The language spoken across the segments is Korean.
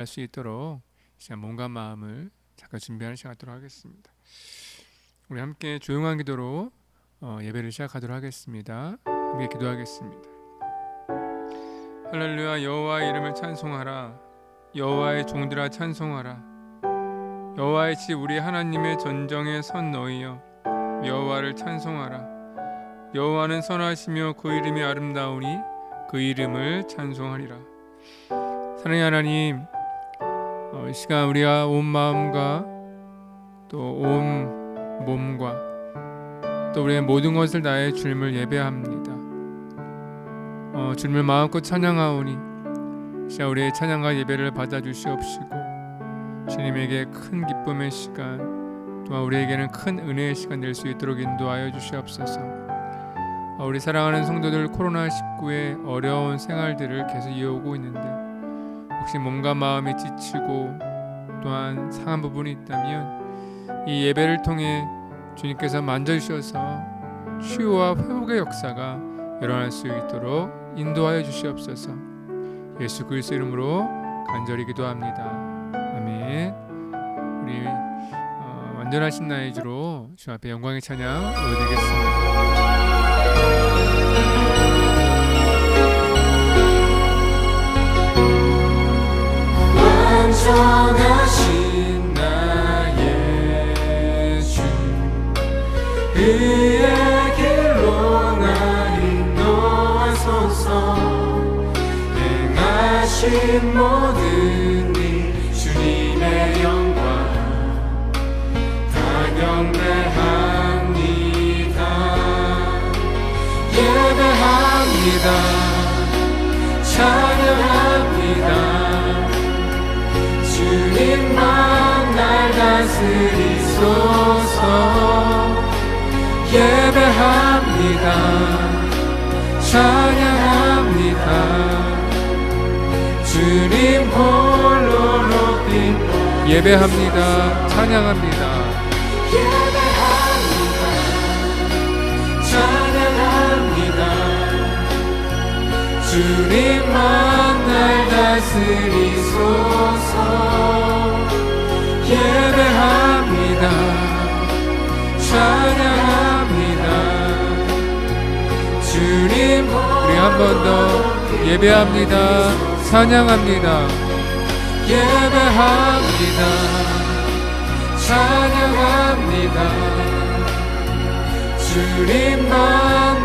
할 수 있도록 시간 몸과 마음을 잠깐 준비하는 시간 갖도록 하겠습니다. 우리 함께 조용한 기도로 예배를 시작하도록 하겠습니다. 함께 기도하겠습니다. 할렐루야. 여호와의 이름을 찬송하라. 여호와의 종들아 찬송하라. 여호와의 집 우리 하나님의 전정에 선 너희여 여호와를 찬송하라. 여호와는 선하시며 그 이름이 아름다우니 그 이름을 찬송하리라. 사랑의 하나님, 이 시간 우리가 온 마음과 또 온 몸과 또 우리의 모든 것을 다해 주님을 예배합니다. 주님을 마음껏 찬양하오니 시간 우리의 찬양과 예배를 받아주시옵시고 주님에게 큰 기쁨의 시간 또한 우리에게는 큰 은혜의 시간 될 수 있도록 인도하여 주시옵소서. 우리 사랑하는 성도들 코로나19의 어려운 생활들을 계속 이어오고 있는데 혹시 몸과 마음이 지치고 또한 상한 부분이 있다면 이 예배를 통해 주님께서 만져주셔서 치유와 회복의 역사가 일어날 수 있도록 인도하여 주시옵소서. 예수 그리스도 이름으로 간절히 기도합니다. 아멘. 우리 완전하신 나의 주로 주 앞에 영광의 찬양 올려드리겠습니다. 완전하신 나의 주 그의 길로 날 인도하소서. 행하신 모든 일 주님의 영광 다 경배합니다. 예배합니다. 찬양합니다. 주님만 날 다스리소서. 예배합니다. 찬양합니다. 주님 홀로 높임. 예배합니다. 찬양합니다. 예배합니다. 찬양합니다. 주님만 날 다스리소서. 예배합니다. 찬양합니다. 주님 우리 한 번 더 예배합니다. 찬양합니다. 예배합니다. 찬양합니다. 주님만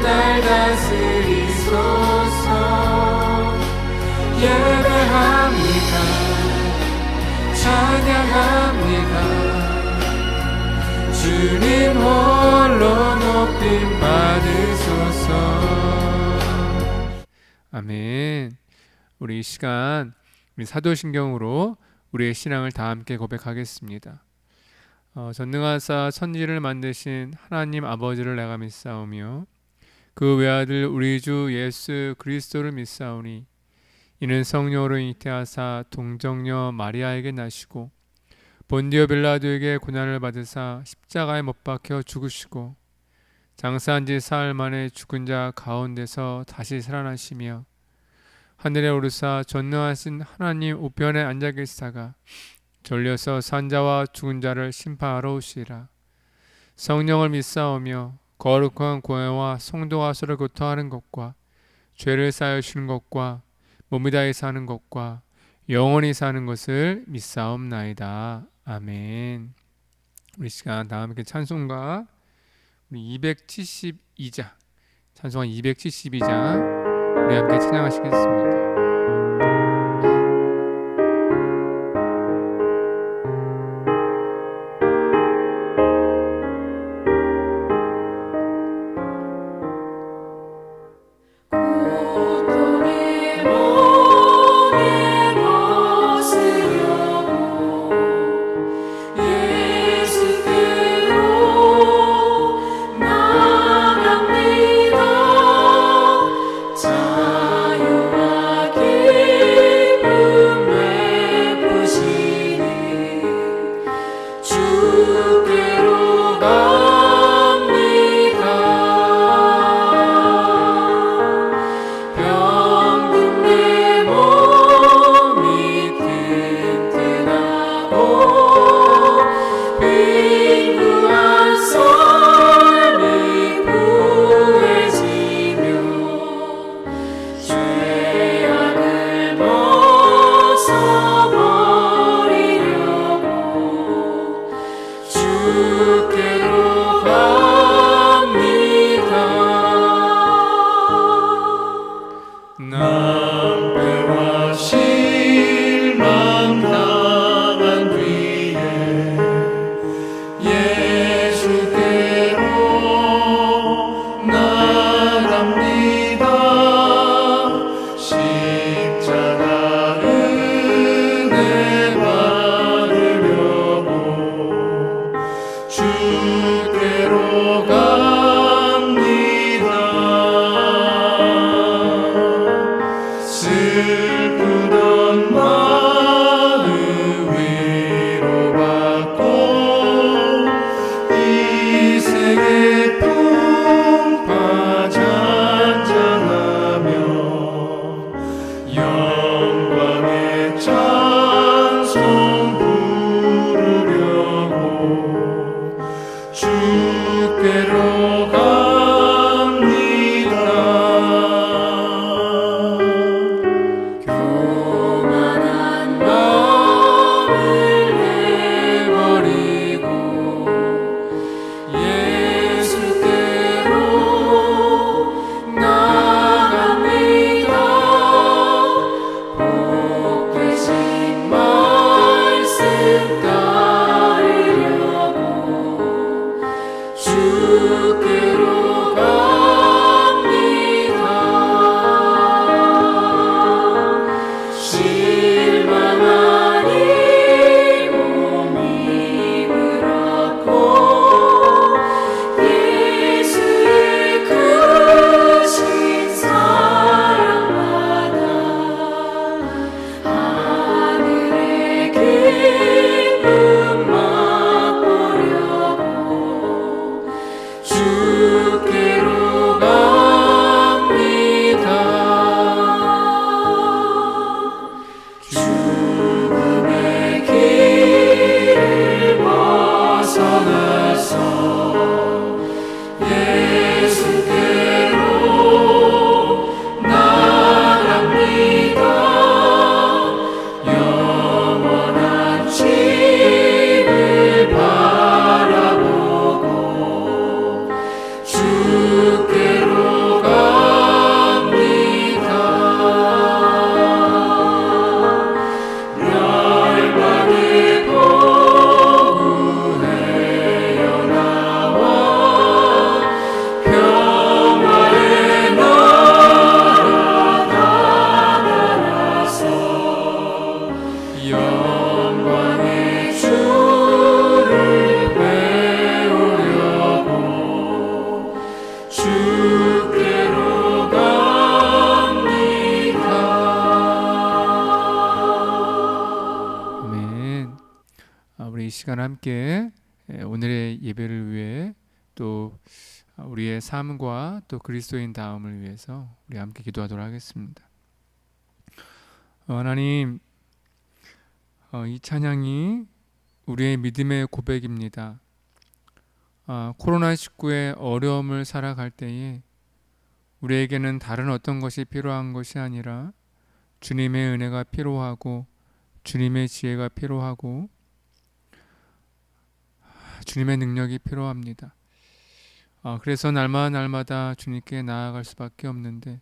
날 다스리소서. 예배합니다. 찬양합니다. 주님 홀로 높임 받으소서. 아멘. 우리 이 시간 우리 사도신경으로 우리의 신앙을 다 함께 고백하겠습니다. 전능하사 천지를 만드신 하나님 아버지를 내가 믿사오며 그 외아들 우리 주 예수 그리스도를 믿사오니 이는 성령으로 잉태하사 동정녀 마리아에게 나시고 본디오 빌라도에게 고난을 받으사 십자가에 못 박혀 죽으시고 장사한 지 사흘 만에 죽은 자 가운데서 다시 살아나시며 하늘에 오르사 전능하신 하나님 우편에 앉아 계시다가 졸려서 산자와 죽은 자를 심판하러 오시리라. 성령을 믿사오며 거룩한 교회와 성도가 서로 교통하는 것과 죄를 사하여 주는 것과 몸이 다해 사는 것과 영원히 사는 것을 믿사옵나이다. 아멘. 우리 시간 다 함께 찬송가 우리 272장 찬송가 272장 우리 함께 찬양하시겠습니다. 자유하게 예배 받으려고 주께로 갑니다. 슬프던 마음 위로받고 이 세계 풍파 잔잔하며 영광의 찬송 부르려고 주께로 갑니다. 교만한 마음을 내버리고 예수께로 나갑니다. 복 되신 말씀 따르려고 주께로 갑니다. 실망한 이 몸이 그렇고 예수의 크신 사랑받아 하늘의 기쁨 맛보려고 주께로 갑니다. 죽음의 길을 벗어나서 예수께로 나갑니다. 영원한 집을 바라보고 주께로 갑니다. 멸망의 보구에여 나와 평화의 나라 나라서 영광의 주를 배우려고 주께로 갑니다. 아멘. 우리 이 시간 함께 오늘의 예배를 위해 또 우리의 삶과 또 그리스도인 다음을 위해서 우리 함께 기도하도록 하겠습니다. 하나님, 이 찬양이 우리의 믿음의 고백입니다. 코로나19의 어려움을 살아갈 때에 우리에게는 다른 어떤 것이 필요한 것이 아니라 주님의 은혜가 필요하고 주님의 지혜가 필요하고 주님의 능력이 필요합니다. 그래서 날마다 주님께 나아갈 수밖에 없는데,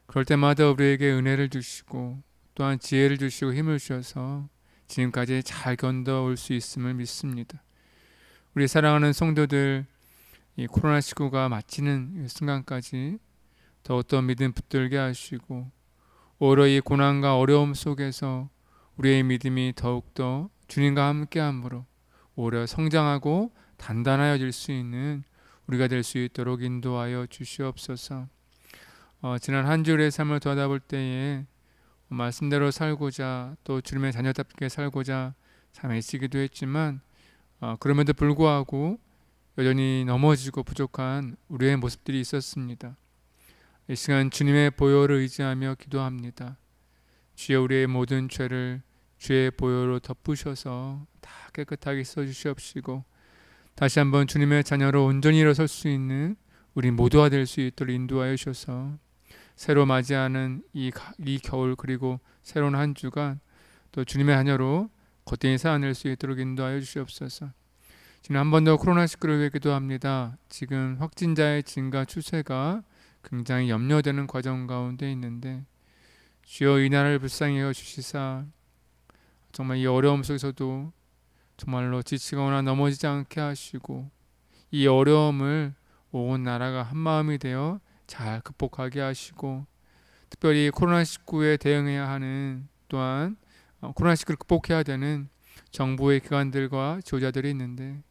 그럴 때마다 우리에게 은혜를 주시고 또한 지혜를 주시고 힘을 주셔서 지금까지 잘 견뎌올 수 있음을 믿습니다. 우리 사랑하는 성도들, 이 코로나19가 마치는 순간까지 더욱더 믿음 붙들게 하시고 오히려 이 고난과 어려움 속에서 우리의 믿음이 더욱더 주님과 함께함으로 오히려 성장하고 단단하여질 수 있는 우리가 될 수 있도록 인도하여 주시옵소서. 지난 한 주일의 삶을 돌아볼 때에 말씀대로 살고자 또 주님의 자녀답게 살고자 참 애쓰기도 했지만 그럼에도 불구하고 여전히 넘어지고 부족한 우리의 모습들이 있었습니다. 이 시간 주님의 보혈을 의지하며 기도합니다. 주여, 우리의 모든 죄를 주의 보혈로 덮으셔서 다 깨끗하게 씻어주시옵시고 다시 한번 주님의 자녀로 온전히 일어설 수 있는 우리 모두가 될 수 있도록 인도하여 주셔서 새로 맞이하는 이 겨울 그리고 새로운 한 주간 또 주님의 자녀로 거듭히 살아낼 수 있도록 인도하여 주시옵소서. 지금 한 번 더 코로나19를 위해 기도합니다. 지금 확진자의 증가 추세가 굉장히 염려되는 과정 가운데 있는데 주여, 이 나라를 불쌍히 여겨 주시사 정말 이 어려움 속에서도 정말로 지치거나 넘어지지 않게 하시고 이 어려움을 온 나라가 한마음이 되어 잘 극복하게 하시고 특별히 코로나19에 대응해야 하는 또한 코로나19를 극복해야 되는 정부의 기관들과 지도자들이 있는데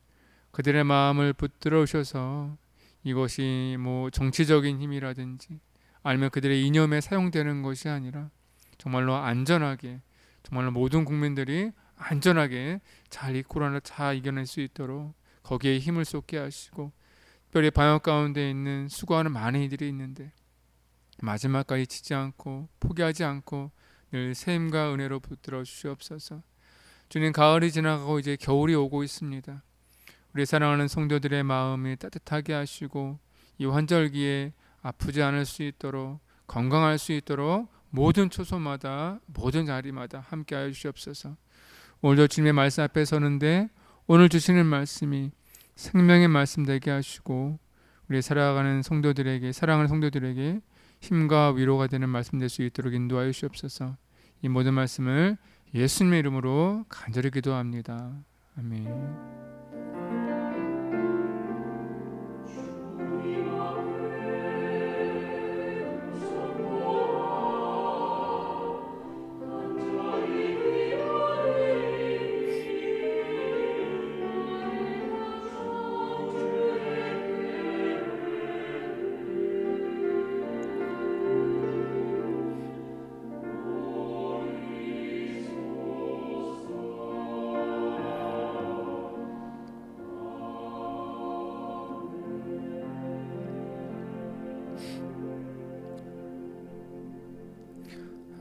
그들의 마음을 붙들어 주셔서 이것이 뭐 정치적인 힘이라든지 아니면 그들의 이념에 사용되는 것이 아니라 정말로 안전하게 정말로 모든 국민들이 안전하게 잘 이 코로나를 잘 이겨낼 수 있도록 거기에 힘을 쏟게 하시고 특별히 방역 가운데 있는 수고하는 많은 이들이 있는데 마지막까지 지지 않고 포기하지 않고 늘 샘과 은혜로 붙들어 주시옵소서. 주님, 가을이 지나가고 이제 겨울이 오고 있습니다. 우리 사랑하는 성도들의 마음이 따뜻하게 하시고 이 환절기에 아프지 않을 수 있도록 건강할 수 있도록 모든 초소마다 모든 자리마다 함께하여 주시옵소서. 오늘도 주님의 말씀 앞에 서는데 오늘 주시는 말씀이 생명의 말씀 되게 하시고 우리 살아가는 성도들에게 사랑하는 성도들에게 힘과 위로가 되는 말씀 될 수 있도록 인도하여 주시옵소서. 이 모든 말씀을 예수님의 이름으로 간절히 기도합니다. 아멘.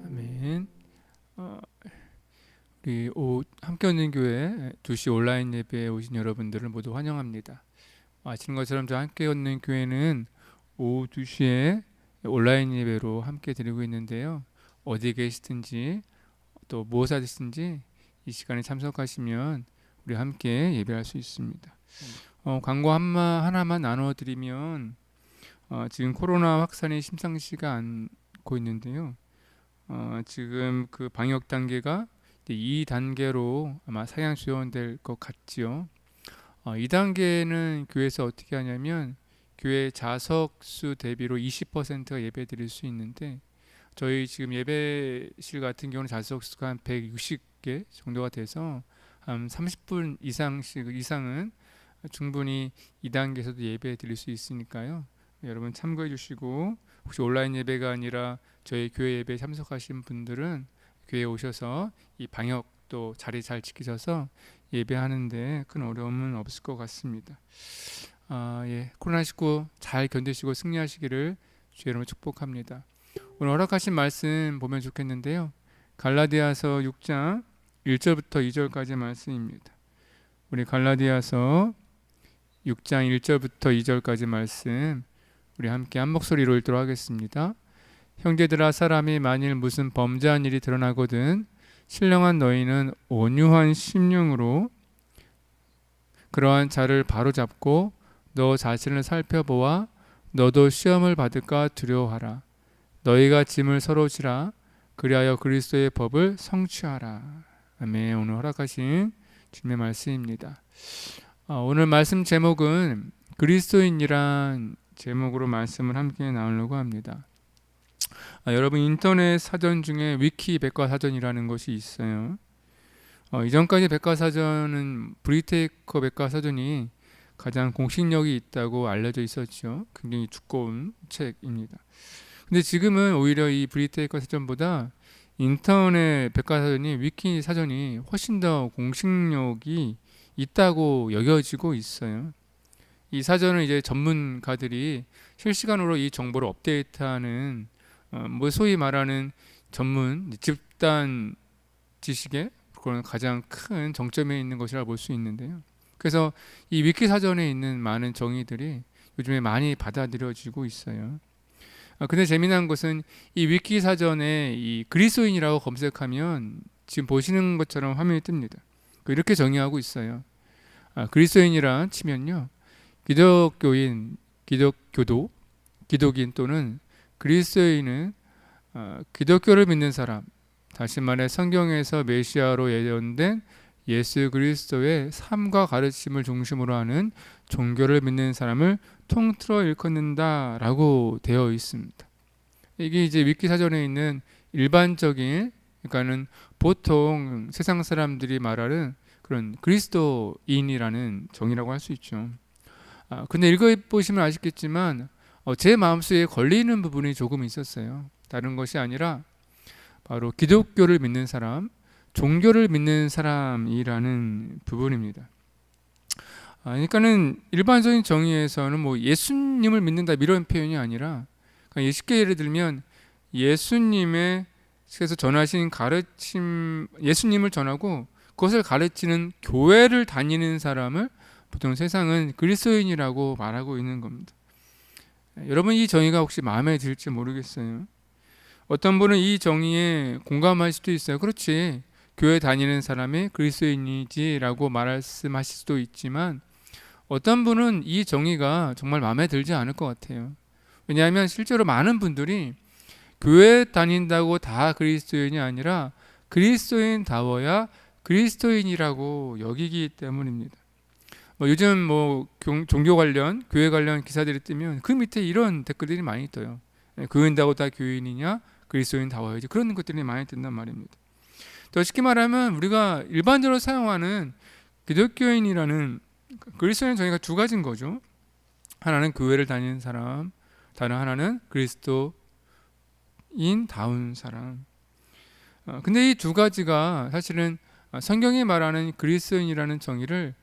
아멘. 우리 함께 얻는 교회 2시 온라인 예배에 오신 여러분들을 모두 환영합니다. 아시는 것처럼 저 함께 얻는 교회는 오후 2시에 온라인 예배로 함께 드리고 있는데요. 어디 계시든지 또 무엇 하시든지 이 시간에 참석하시면 우리 함께 예배할 수 있습니다. 광고 하나만 나눠드리면 지금 코로나 확산이 심상치가 않고 있는데요. 지금 그 방역 단계가 2단계로 아마 상향 수용될 것 같지요. 2단계는 교회에서 어떻게 하냐면 교회 좌석 수 대비로 20%가 예배 드릴 수 있는데 저희 지금 예배실 같은 경우는 좌석 수가 한 160개 정도가 돼서 한 30분 이상은 충분히 2단계에서도 예배 드릴 수 있으니까요. 여러분 참고해 주시고 혹시 온라인 예배가 아니라 저희 교회 예배에 참석하신 분들은 교회에 오셔서 이 방역도 자리 잘 지키셔서 예배하는데 큰 어려움은 없을 것 같습니다. 코로나19 잘 견디시고 승리하시기를 주의 이름으로 축복합니다. 오늘 허락하신 말씀 보면 좋겠는데요. 갈라디아서 6장 1절부터 2절까지 말씀입니다. 우리 갈라디아서 6장 1절부터 2절까지 말씀 우리 함께 한 목소리로 읽도록 하겠습니다. 형제들아, 사람이 만일 무슨 범죄한 일이 드러나거든 신령한 너희는 온유한 심령으로 그러한 자를 바로잡고 너 자신을 살펴보아 너도 시험을 받을까 두려워하라. 너희가 짐을 서로 지라. 그리하여 그리스도의 법을 성취하라. 아멘. 오늘 허락하신 주님의 말씀입니다. 오늘 말씀 제목은 그리스도인이란 제목으로 말씀을 함께 나누려고 합니다. 여러분 인터넷 사전 중에 위키 백과사전이라는 것이 있어요. 이전까지 백과사전은 브리테이커 백과사전이 가장 공식력이 있다고 알려져 있었죠. 굉장히 두꺼운 책입니다. 근데 지금은 오히려 이 브리테이커 사전보다 인터넷 백과사전이 위키 사전이 훨씬 더 공식력이 있다고 여겨지고 있어요. 이 사전을 이제 전문가들이 실시간으로 이 정보를 업데이트하는 소위 말하는 전문 집단 지식의 그런 가장 큰 정점에 있는 것이라 볼 수 있는데요. 그래서 이 위키 사전에 있는 많은 정의들이 요즘에 많이 받아들여지고 있어요. 근데 재미난 것은 이 위키 사전에 이 그리스도인이라고 검색하면 지금 보시는 것처럼 화면이 뜹니다. 이렇게 정의하고 있어요. 그리스도인이라 치면요, 기독교인, 기독인 또는 그리스도인은 기독교를 믿는 사람, 다시 말해 성경에서 메시아로 예언된 예수 그리스도의 삶과 가르침을 중심으로 하는 종교를 믿는 사람을 통틀어 일컫는다라고 되어 있습니다. 이게 이제 위키 사전에 있는 일반적인 그러니까는 보통 세상 사람들이 말하는 그런 그리스도인이라는 정의라고 할 수 있죠. 근데 읽어보시면 아시겠지만 제 마음속에 걸리는 부분이 조금 있었어요. 다른 것이 아니라 바로 기독교를 믿는 사람, 종교를 믿는 사람이라는 부분입니다. 그러니까는 일반적인 정의에서는 뭐 예수님을 믿는다 이런 표현이 아니라, 그러니까 쉽게 예를 들면 예수님의 그래서 전하신 가르침, 예수님을 전하고 그것을 가르치는 교회를 다니는 사람을 보통 세상은 그리스도인이라고 말하고 있는 겁니다. 여러분, 이 정의가 혹시 마음에 들지 모르겠어요. 어떤 분은 이 정의에 공감할 수도 있어요. 그렇지, 교회 다니는 사람이 그리스도인이지라고 말씀하실 수도 있지만, 어떤 분은 이 정의가 정말 마음에 들지 않을 것 같아요. 왜냐하면 실제로 많은 분들이 교회 다닌다고 다 그리스도인이 아니라 그리스도인다워야 그리스도인이라고 여기기 때문입니다. 요즘 종교 관련, 교회 관련 기사들이 뜨면 그 밑에 이런 댓글들이 많이 떠요. 교인다고 다 교인이냐? 그리스도인다워야지. 그런 것들이 많이 뜬단 말입니다. 더 쉽게 말하면 우리가 일반적으로 사용하는 기독교인이라는 그리스도인 정의가 두 가지인 거죠. 하나는 교회를 다니는 사람, 다른 하나는 그리스도인다운 사람. 근데 이 두 가지가 사실은 성경이 말하는 그리스도인이라는 정의를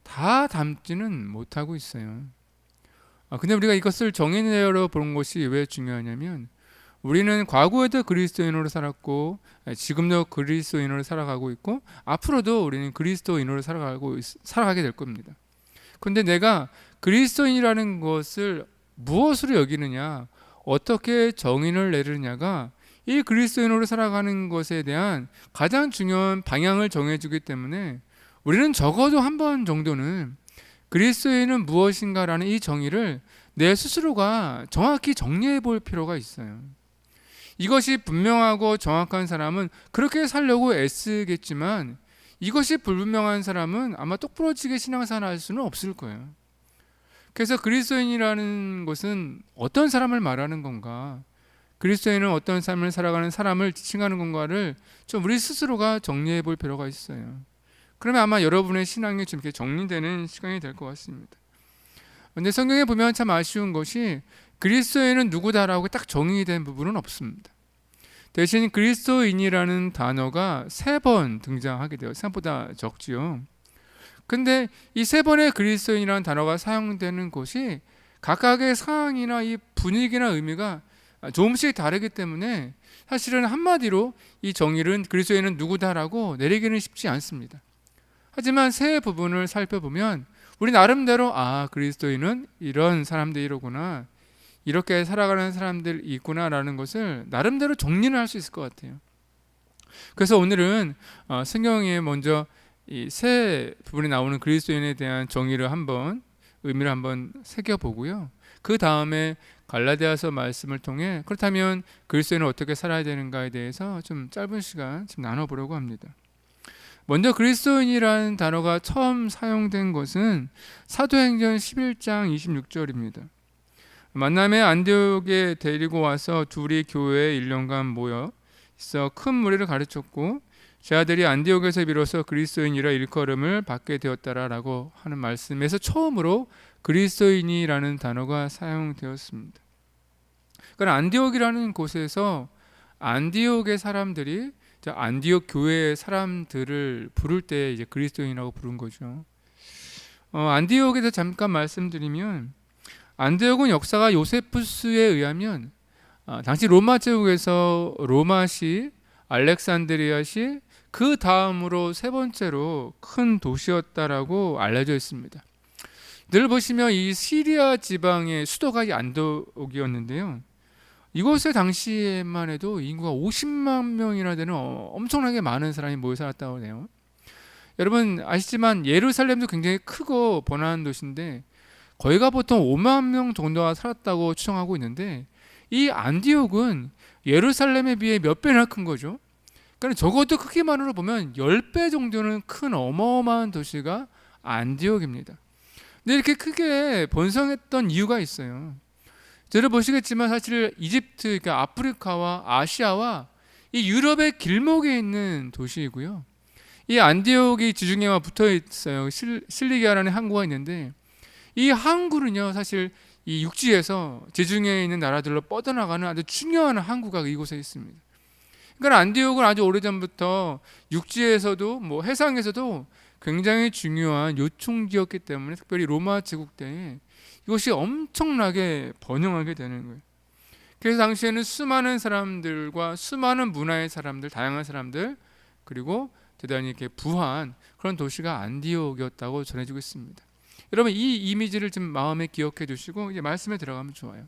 다 담지는 못하고 있어요. 근데 우리가 이것을 정의내려 보는 것이 왜 중요하냐면, 우리는 과거에도 그리스도인으로 살았고 지금도 그리스도인으로 살아가고 있고 앞으로도 우리는 그리스도인으로 살아가게 될 겁니다. 그런데 내가 그리스도인이라는 것을 무엇으로 여기느냐, 어떻게 정의를 내리느냐가 이 그리스도인으로 살아가는 것에 대한 가장 중요한 방향을 정해주기 때문에, 우리는 적어도 한 번 정도는 그리스도인은 무엇인가라는 이 정의를 내 스스로가 정확히 정리해 볼 필요가 있어요. 이것이 분명하고 정확한 사람은 그렇게 살려고 애쓰겠지만, 이것이 불분명한 사람은 아마 똑부러지게 신앙생활 할 수는 없을 거예요. 그래서 그리스도인이라는 것은 어떤 사람을 말하는 건가, 그리스도인은 어떤 삶을 살아가는 사람을 지칭하는 건가를 좀 우리 스스로가 정리해 볼 필요가 있어요. 그러면 아마 여러분의 신앙이 좀 이렇게 정리되는 시간이 될 것 같습니다. 그런데 성경에 보면 참 아쉬운 것이 그리스도인은 누구다라고 딱 정의된 부분은 없습니다. 대신 그리스도인이라는 단어가 3번 등장하게 돼요. 생각보다 적지요. 근데 이 3번의 그리스도인이라는 단어가 사용되는 곳이 각각의 상황이나 이 분위기나 의미가 조금씩 다르기 때문에 사실은 한마디로 이 정의는 그리스도인은 누구다라고 내리기는 쉽지 않습니다. 하지만 세 부분을 살펴보면 우리 나름대로 그리스도인은 이런 사람들이로구나, 이렇게 살아가는 사람들이 있구나라는 것을 나름대로 정리를 할 수 있을 것 같아요. 그래서 오늘은 성경에 먼저 이 세 부분이 나오는 그리스도인에 대한 정의를 의미를 한번 새겨보고요. 그 다음에 갈라디아서 말씀을 통해 그렇다면 그리스도인은 어떻게 살아야 되는가에 대해서 좀 짧은 시간 좀 나눠보려고 합니다. 먼저 그리스도인이라는 단어가 처음 사용된 것은 사도행전 11장 26절입니다. 만남에 안디옥에 데리고 와서 둘이 교회에 1년간 모여 있어 큰 무리를 가르쳤고 제자들이 안디옥에서 비로소 그리스도인이라 일컬음을 받게 되었다라고 하는 말씀에서 처음으로 그리스도인이라는 단어가 사용되었습니다. 그러니까 안디옥이라는 곳에서 안디옥의 사람들이 안디옥 교회의 사람들을 부를 때 이제 그리스도인이라고 부른 거죠. 안디옥에 대해서 잠깐 말씀드리면, 안디옥은 역사가 요세푸스에 의하면 당시 로마 제국에서 로마시, 알렉산드리아시, 그 다음으로 세 번째로 큰 도시였다라고 알려져 있습니다. 늘 보시면 이 시리아 지방의 수도가 안디옥이었는데요. 이곳에 당시에만 해도 인구가 50만 명이나 되는 엄청나게 많은 사람이 모여 살았다고 해요. 여러분 아시지만 예루살렘도 굉장히 크고 번화한 도시인데 거기가 보통 5만 명 정도가 살았다고 추정하고 있는데, 이 안디옥은 예루살렘에 비해 몇 배나 큰 거죠. 그러니까 적어도 크기만으로 보면 10배 정도는 큰 어마어마한 도시가 안디옥입니다. 근데 이렇게 크게 번성했던 이유가 있어요. 저를 보시겠지만 사실 이집트, 그러니까 아프리카와 아시아와 이 유럽의 길목에 있는 도시이고요. 이 안디옥이 지중해와 붙어 있어요. 실리기아라는 항구가 있는데 이 항구는요, 사실 이 육지에서 지중해에 있는 나라들로 뻗어나가는 아주 중요한 항구가 이곳에 있습니다. 그러니까 안디옥은 아주 오래전부터 육지에서도 뭐 해상에서도 굉장히 중요한 요충지였기 때문에, 특별히 로마 제국 때에 이것이 엄청나게 번영하게 되는 거예요. 그래서 당시에는 수많은 사람들과 수많은 문화의 사람들, 다양한 사람들, 그리고 대단히 이렇게 부한 그런 도시가 안디옥이었다고 전해지고 있습니다. 여러분, 이 이미지를 좀 마음에 기억해 두시고 이제 말씀에 들어가면 좋아요.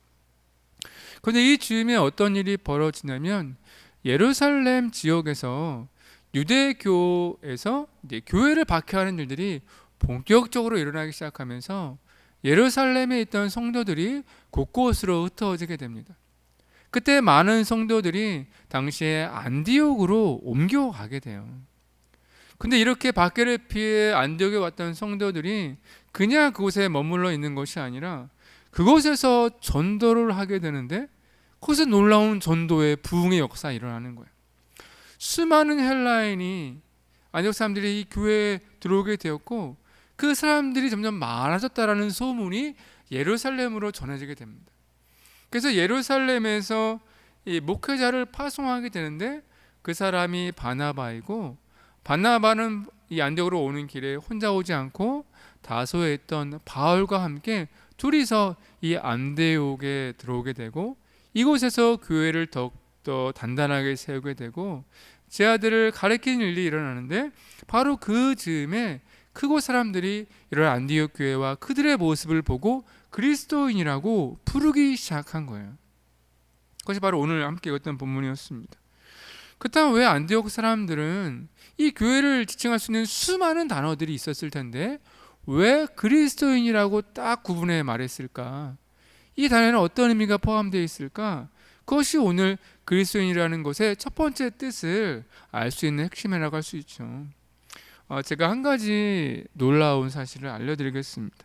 그런데 이 즈음에 어떤 일이 벌어지냐면, 예루살렘 지역에서 유대교에서 이제 교회를 박해하는 일들이 본격적으로 일어나기 시작하면서 예루살렘에 있던 성도들이 곳곳으로 흩어지게 됩니다. 그때 많은 성도들이 당시에 안디옥으로 옮겨가게 돼요. 근데 이렇게 박해를 피해 안디옥에 왔던 성도들이 그냥 그곳에 머물러 있는 것이 아니라 그곳에서 전도를 하게 되는데, 그것에 놀라운 전도의 부흥의 역사가 일어나는 거예요. 수많은 헬라인이 안디옥 사람들이 이 교회에 들어오게 되었고, 그 사람들이 점점 많아졌다라는 소문이 예루살렘으로 전해지게 됩니다. 그래서 예루살렘에서 이 목회자를 파송하게 되는데, 그 사람이 바나바이고, 바나바는 이 안디옥으로 오는 길에 혼자 오지 않고 다소에 있던 바울과 함께 둘이서 이 안디옥에 들어오게 되고, 이곳에서 교회를 더욱더 단단하게 세우게 되고 제아들을 가르치는 일이 일어나는데, 바로 그 즈음에 그곳 사람들이 이런 안디옥 교회와 그들의 모습을 보고 그리스도인이라고 부르기 시작한 거예요. 그것이 바로 오늘 함께 읽었던 본문이었습니다. 그렇다면 왜 안디옥 사람들은 이 교회를 지칭할 수 있는 수많은 단어들이 있었을 텐데 왜 그리스도인이라고 딱 구분해 말했을까? 이 단어에는 어떤 의미가 포함되어 있을까? 그것이 오늘 그리스도인이라는 것의 첫 번째 뜻을 알 수 있는 핵심이라고 할 수 있죠. 제가 한 가지 놀라운 사실을 알려드리겠습니다.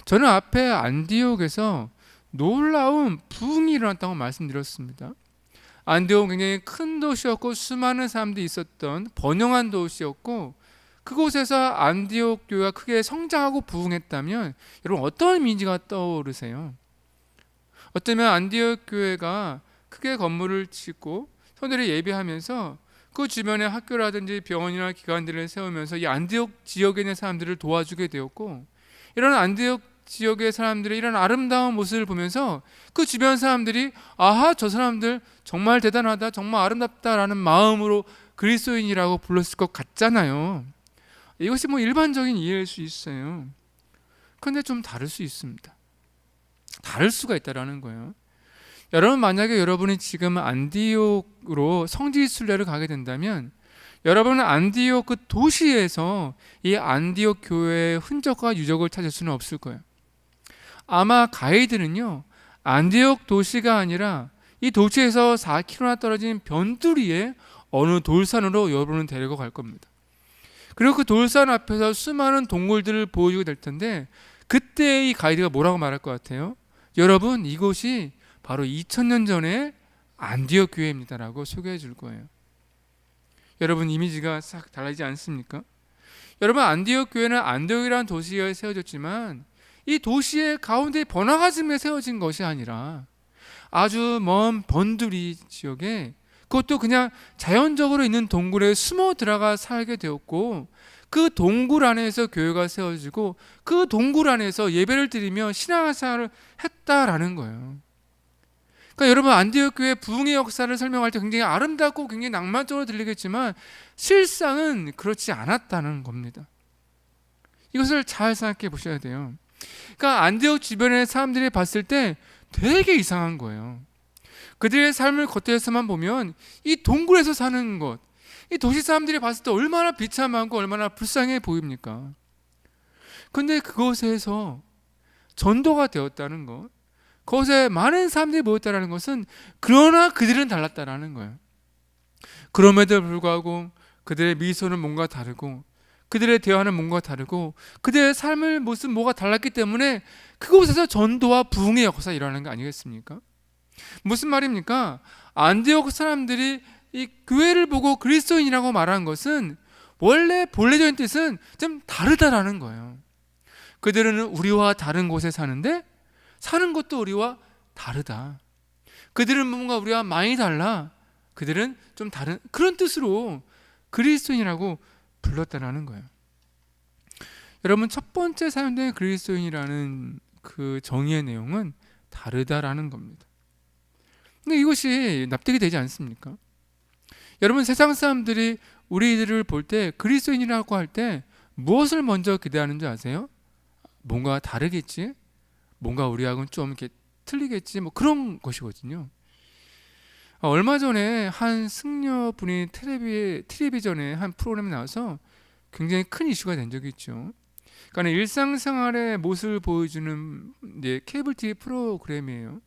저는 앞에 안디옥에서 놀라운 부흥이 일어났다고 말씀드렸습니다. 안디옥은 굉장히 큰 도시였고 수많은 사람들이 있었던 번영한 도시였고, 그곳에서 안디옥 교회가 크게 성장하고 부흥했다면 여러분 어떤 이미지가 떠오르세요? 어쩌면 안디옥 교회가 크게 건물을 짓고 성도들이 예배하면서 그 주변에 학교라든지 병원이나 기관들을 세우면서 이 안디옥 지역에 있는 사람들을 도와주게 되었고, 이런 안디옥 지역의 사람들의 이런 아름다운 모습을 보면서 그 주변 사람들이 아하, 저 사람들 정말 대단하다, 정말 아름답다라는 마음으로 그리스도인이라고 불렀을 것 같잖아요. 이것이 뭐 일반적인 이해일 수 있어요. 그런데 좀 다를 수 있습니다. 다를 수가 있다라는 거예요. 여러분, 만약에 여러분이 지금 안디옥으로 성지 순례를 가게 된다면 여러분은 안디옥 그 도시에서 이 안디옥 교회의 흔적과 유적을 찾을 수는 없을 거예요. 아마 가이드는요, 안디옥 도시가 아니라 이 도시에서 4km나 떨어진 변두리에 어느 돌산으로 여러분을 데리고 갈 겁니다. 그리고 그 돌산 앞에서 수많은 동굴들을 보여주게 될 텐데, 그때 이 가이드가 뭐라고 말할 것 같아요? 여러분, 이곳이 바로 2000년 전에 안디옥 교회입니다라고 소개해 줄 거예요. 여러분, 이미지가 싹 달라지지 않습니까? 여러분, 안디옥 교회는 안디옥이라는 도시에 세워졌지만 이 도시의 가운데 번화가즘에 세워진 것이 아니라 아주 먼 번두리 지역에, 그것도 그냥 자연적으로 있는 동굴에 숨어 들어가 살게 되었고, 그 동굴 안에서 교회가 세워지고 그 동굴 안에서 예배를 드리며 신앙생활을 했다라는 거예요. 그러니까 여러분, 안디옥 교회 부흥의 역사를 설명할 때 굉장히 아름답고 굉장히 낭만적으로 들리겠지만 실상은 그렇지 않았다는 겁니다. 이것을 잘 생각해 보셔야 돼요. 그러니까 안디옥 주변의 사람들이 봤을 때 되게 이상한 거예요. 그들의 삶을 겉에서만 보면 이 동굴에서 사는 것, 이 도시 사람들이 봤을 때 얼마나 비참하고 얼마나 불쌍해 보입니까? 근데 그곳에서 전도가 되었다는 것, 그곳에 많은 사람들이 모였다는 것은 그러나 그들은 달랐다는 거예요. 그럼에도 불구하고 그들의 미소는 뭔가 다르고 그들의 대화는 뭔가 다르고 그들의 삶의 모습 뭐가 달랐기 때문에 그곳에서 전도와 부흥의 역사가 일어나는 거 아니겠습니까? 무슨 말입니까? 안디옥 사람들이 이 교회를 보고 그리스도인이라고 말한 것은 원래 본래적인 뜻은 좀 다르다라는 거예요. 그들은 우리와 다른 곳에 사는데 사는 것도 우리와 다르다. 그들은 뭔가 우리와 많이 달라. 그들은 좀 다른 그런 뜻으로 그리스도인이라고 불렀다라는 거예요. 여러분, 첫 번째 사용된 그리스도인이라는 그 정의의 내용은 다르다라는 겁니다. 근데 이것이 납득이 되지 않습니까? 여러분, 세상 사람들이 우리들을 볼 때 그리스도인이라고 할 때 무엇을 먼저 기대하는 줄 아세요? 뭔가 다르겠지? 뭔가 우리하고는 좀 이렇게 틀리겠지? 뭐 그런 것이거든요. 얼마 전에 한 승려분이 텔레비전에 한 프로그램에 나와서 굉장히 큰 이슈가 된 적이 있죠. 그러니까 일상생활의 모습을 보여주는 케이블 TV 프로그램이에요.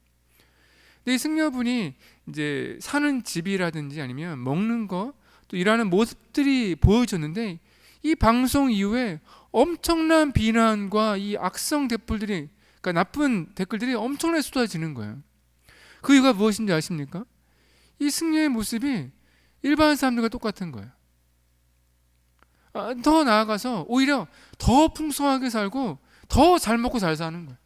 근데 이 승려분이 이제 사는 집이라든지 아니면 먹는 거 또 일하는 모습들이 보여졌는데 이 방송 이후에 엄청난 비난과 이 악성 댓글들이, 그러니까 나쁜 댓글들이 엄청나게 쏟아지는 거예요. 그 이유가 무엇인지 아십니까? 이 승려의 모습이 일반 사람들과 똑같은 거예요. 더 나아가서 오히려 더 풍성하게 살고 더 잘 먹고 잘 사는 거예요.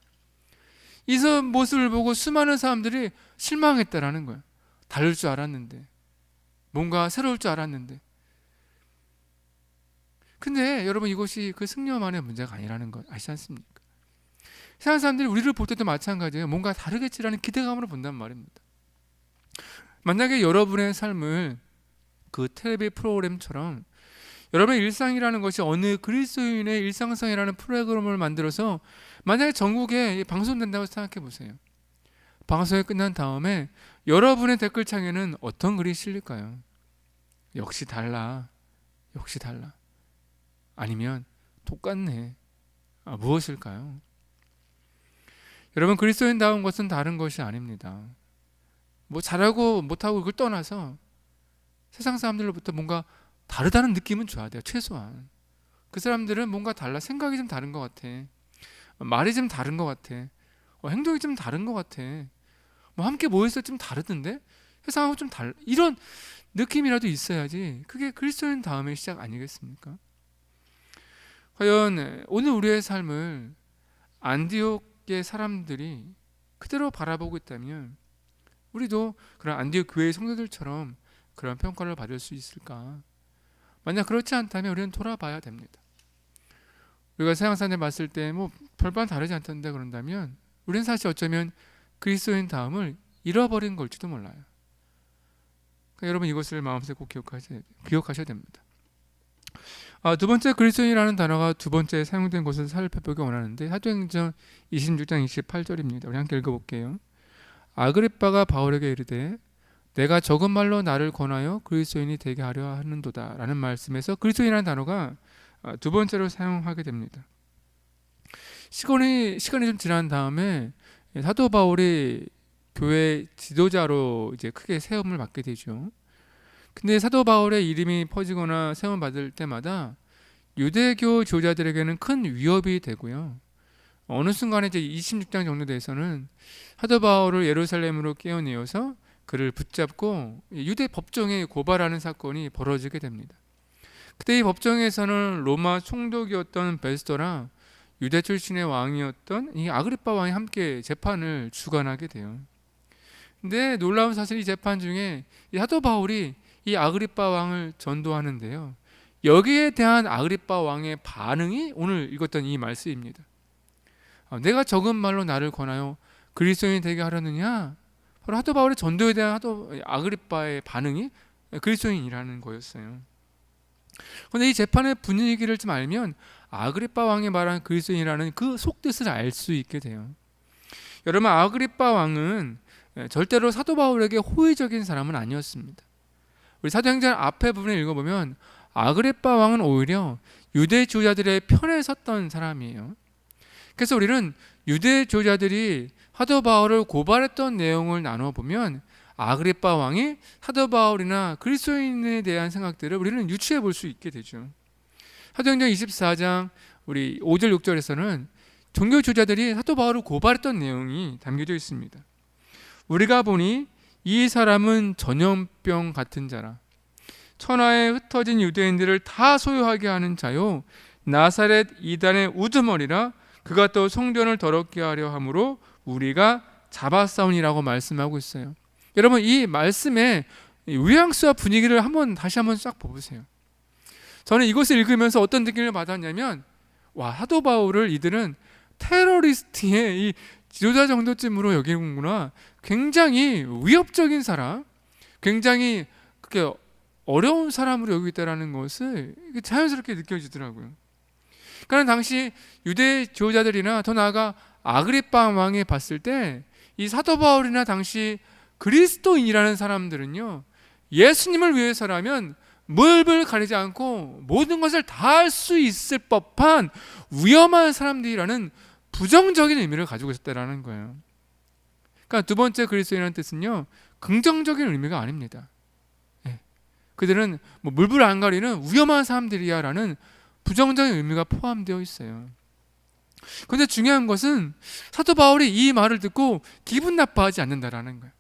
이 모습을 보고 수많은 사람들이 실망했다라는 거예요. 다를 줄 알았는데, 뭔가 새로울 줄 알았는데. 근데 여러분, 이것이 그 승려만의 문제가 아니라는 거 아시지 않습니까? 세상 사람들이 우리를 볼 때도 마찬가지예요. 뭔가 다르겠지라는 기대감으로 본단 말입니다. 만약에 여러분의 삶을 그 텔레비 프로그램처럼 여러분의 일상이라는 것이 어느 그리스도인의 일상성이라는 프로그램을 만들어서 만약에 전국에 방송된다고 생각해 보세요. 방송이 끝난 다음에 여러분의 댓글창에는 어떤 글이 실릴까요? 역시 달라. 역시 달라. 아니면 똑같네. 무엇일까요? 여러분, 그리스도인다운 것은 다른 것이 아닙니다. 뭐 잘하고 못하고 그걸 떠나서 세상 사람들로부터 뭔가 다르다는 느낌은 줘야 돼요. 최소한 그 사람들은 뭔가 달라. 생각이 좀 다른 것 같아. 말이 좀 다른 것 같아. 행동이 좀 다른 것 같아. 뭐 함께 모여서 좀 다르던데 세상하고 좀 달라. 이런 느낌이라도 있어야지 그게 그리스도인 다음의 시작 아니겠습니까? 과연 오늘 우리의 삶을 안디옥의 사람들이 그대로 바라보고 있다면 우리도 그런 안디옥 교회의 성도들처럼 그런 평가를 받을 수 있을까? 만약 그렇지 않다면 우리는 돌아봐야 됩니다. 우리가 세상 사람들 봤을 때 뭐 별반 다르지 않던데 그런다면 우리는 사실 어쩌면 그리스도인 다음을 잃어버린 걸지도 몰라요. 그러니까 여러분, 이것을 마음속에 꼭 기억하셔야 됩니다. 두 번째, 그리스도인이라는 단어가 두 번째 사용된 것을 살펴보기 원하는데 사도행전 26장 28절입니다. 우리 함께 읽어볼게요. 아그리빠가 바울에게 이르되 내가 적은 말로 나를 권하여 그리스도인이 되게 하려 하는도다 라는 말씀에서 그리스도인이라는 단어가 두 번째로 사용하게 됩니다. 시간이 좀 지난 다음에 사도 바울이 교회 지도자로 이제 크게 세움을 받게 되죠. 근데 사도 바울의 이름이 퍼지거나 세움을 받을 때마다 유대교 지도자들에게는 큰 위협이 되고요. 어느 순간에 이제 26장 정도 돼서는 사도 바울을 예루살렘으로 깨어내어서 그를 붙잡고 유대 법정에 고발하는 사건이 벌어지게 됩니다. 그때 이 법정에서는 로마 총독이었던 베스더랑 유대 출신의 왕이었던 이 아그리빠 왕이 함께 재판을 주관하게 돼요. 근데 놀라운 사실, 이 재판 중에 이 사도 바울이 이 아그리빠 왕을 전도하는데요. 여기에 대한 아그리빠 왕의 반응이 오늘 읽었던 이 말씀입니다. 내가 적은 말로 나를 권하여 그리스도인이 되게 하려느냐? 바로 사도 바울의 전도에 대한 아그리빠의 반응이 그리스도인이라는 거였어요. 그런데 이 재판의 분위기를 좀 알면 아그리빠 왕이 말한 그리스도인이라는 그 속뜻을 알 수 있게 돼요. 여러분, 아그리빠 왕은 절대로 사도 바울에게 호의적인 사람은 아니었습니다. 우리 사도행전 앞에 부분을 읽어보면 아그리빠 왕은 오히려 유대 지도자들의 편에 섰던 사람이에요. 그래서 우리는 유대 지도자들이 사도 바울을 고발했던 내용을 나눠보면 아그리빠 왕이 사도 바울이나 그리스도인에 대한 생각들을 우리는 유추해 볼 수 있게 되죠. 사도행전 24장 우리 5절 6절에서는 종교 지도자들이 사도 바울을 고발했던 내용이 담겨져 있습니다. 우리가 보니 이 사람은 전염병 같은 자라. 천하에 흩어진 유대인들을 다 소유하게 하는 자요 나사렛 이단의 우두머리라. 그가 또 성전을 더럽게 하려 함으로 우리가 잡았사오니라고 말씀하고 있어요. 여러분, 이 말씀의 뉘앙스와 분위기를 다시 한번 쫙 보세요. 저는 이것을 읽으면서 어떤 느낌을 받았냐면, 와, 사도 바울을 이들은 테러리스트의 이 지도자 정도쯤으로 여기는구나. 굉장히 위협적인 사람, 굉장히 그렇게 어려운 사람으로 여기고 있다는 것을 자연스럽게 느껴지더라고요. 그러니까 당시 유대 지도자들이나 더 나아가 아그리빠 왕이 봤을 때 이 사도 바울이나 당시 그리스도인이라는 사람들은요, 예수님을 위해서라면 물불 가리지 않고 모든 것을 다 할 수 있을 법한 위험한 사람들이라는 부정적인 의미를 가지고 있었다는 거예요. 그러니까 두 번째 그리스도인이라는 뜻은요, 긍정적인 의미가 아닙니다. 그들은 물불 안 가리는 위험한 사람들이야 라는 부정적인 의미가 포함되어 있어요. 그런데 중요한 것은 사도 바울이 이 말을 듣고 기분 나빠하지 않는다라는 거예요.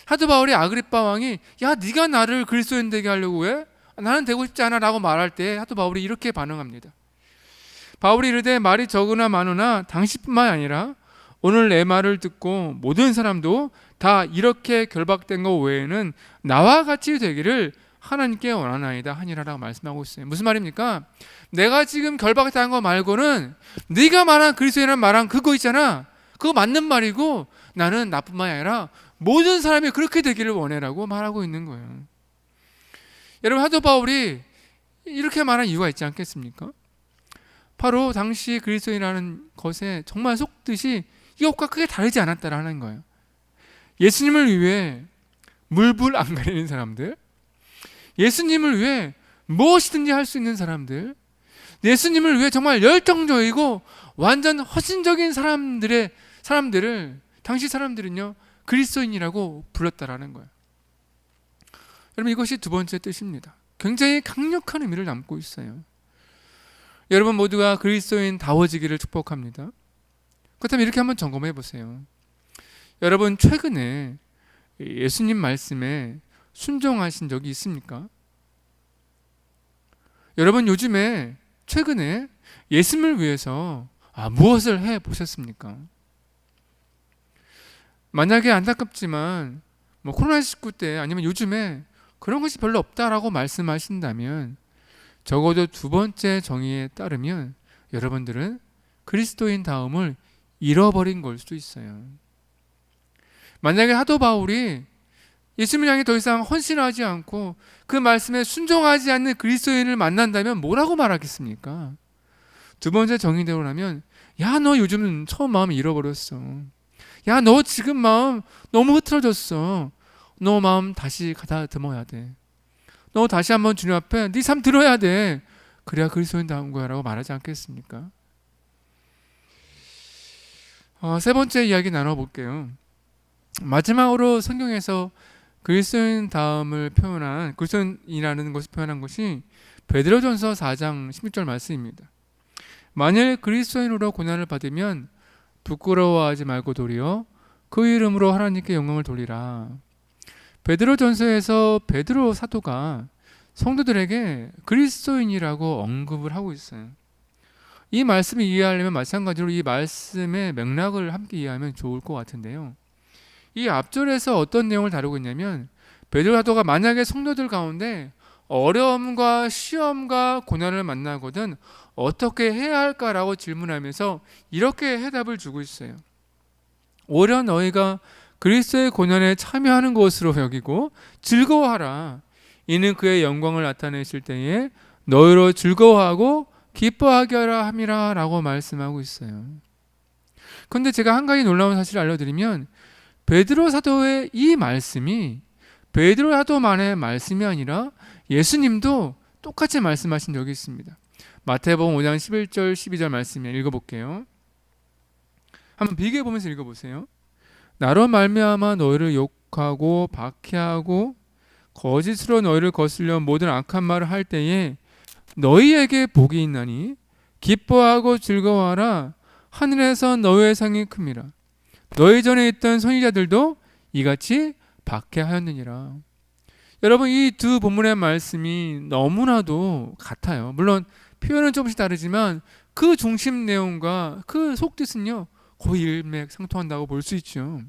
사도 바울이 아그리빠 왕이 야, 네가 나를 그리스도인 되게 하려고 해? 나는 되고 싶지 않아 라고 말할 때 사도 바울이 이렇게 반응합니다. 바울이 이르되 말이 적으나 많으나 당신뿐만 아니라 오늘 내 말을 듣고 모든 사람도 다 이렇게 결박된 것 외에는 나와 같이 되기를 하나님께 원하나이다 하니라라고 말씀하고 있어요. 무슨 말입니까? 내가 지금 결박당한 거 말고는 네가 말한 그리스도인이라는 말한 그거 있잖아, 그거 맞는 말이고 나는 나뿐만 아니라 모든 사람이 그렇게 되기를 원해라고 말하고 있는 거예요. 여러분, 사도 바울이 이렇게 말한 이유가 있지 않겠습니까? 바로 당시 그리스도인이라는 것에 정말 속뜻이 이것과 크게 다르지 않았다라는 거예요. 예수님을 위해 물불 안 가리는 사람들, 예수님을 위해 무엇이든지 할 수 있는 사람들, 예수님을 위해 정말 열정적이고 완전 헌신적인 사람들을 당시 사람들은요, 그리스도인이라고 불렀다라는 거예요. 여러분, 이것이 두 번째 뜻입니다. 굉장히 강력한 의미를 담고 있어요. 여러분 모두가 그리스도인다워지기를 축복합니다. 그렇다면 이렇게 한번 점검해 보세요. 여러분, 최근에 예수님 말씀에 순종하신 적이 있습니까? 여러분, 요즘에 최근에 예수님을 위해서 무엇을 해 보셨습니까? 만약에 안타깝지만 코로나19 때 아니면 요즘에 그런 것이 별로 없다라고 말씀하신다면, 적어도 두 번째 정의에 따르면 여러분들은 그리스도인 다움을 잃어버린 걸 수도 있어요. 만약에 사도 바울이 예수님을 향해 더 이상 헌신하지 않고 그 말씀에 순종하지 않는 그리스도인을 만난다면 뭐라고 말하겠습니까? 두 번째 정의대로라면, 야, 너 요즘 처음 마음 잃어버렸어. 야, 너 지금 마음 너무 흐트러졌어. 너 마음 다시 가다듬어야 돼. 너 다시 한번 주님 앞에 네 삶 들어야 돼. 그래야 그리스도인다운 거야 라고 말하지 않겠습니까? 세 번째 이야기 나눠볼게요. 마지막으로 성경에서 그리스도인다움을 표현한, 그리스도인이라는 것을 표현한 것이 베드로전서 4장 16절 말씀입니다. 만일 그리스도인으로 고난을 받으면 부끄러워하지 말고 도리어 그 이름으로 하나님께 영광을 돌리라. 베드로전서에서 베드로 사도가 성도들에게 그리스도인이라고 언급을 하고 있어요. 이 말씀을 이해하려면 마찬가지로 이 말씀의 맥락을 함께 이해하면 좋을 것 같은데요. 이 앞절에서 어떤 내용을 다루고 있냐면, 베드로 사도가 만약에 성도들 가운데 어려움과 시험과 고난을 만나거든 어떻게 해야 할까라고 질문하면서 이렇게 해답을 주고 있어요. 오히려 너희가 그리스도의 고난에 참여하는 것으로 여기고 즐거워하라. 이는 그의 영광을 나타내실 때에 너희로 즐거워하고 기뻐하게 하라 함이라 라고 말씀하고 있어요. 그런데 제가 한 가지 놀라운 사실을 알려드리면, 베드로 사도의 이 말씀이 베드로 사도만의 말씀이 아니라 예수님도 똑같이 말씀하신 적이 있습니다. 마태복음 5장 11절 12절 말씀 읽어볼게요. 한번 비교해 보면서 읽어보세요. 나로 말미암아 너희를 욕하고 박해하고 거짓으로 너희를 거슬려 모든 악한 말을 할 때에 너희에게 복이 있나니 기뻐하고 즐거워하라. 하늘에서 너희의 상이 큼이라. 너희 전에 있던 선지자들도 이같이 박해하였느니라. 여러분, 이 두 본문의 말씀이 너무나도 같아요. 물론 표현은 조금씩 다르지만 그 중심 내용과 그 속뜻은요 거의 일맥상통한다고 볼 수 있죠.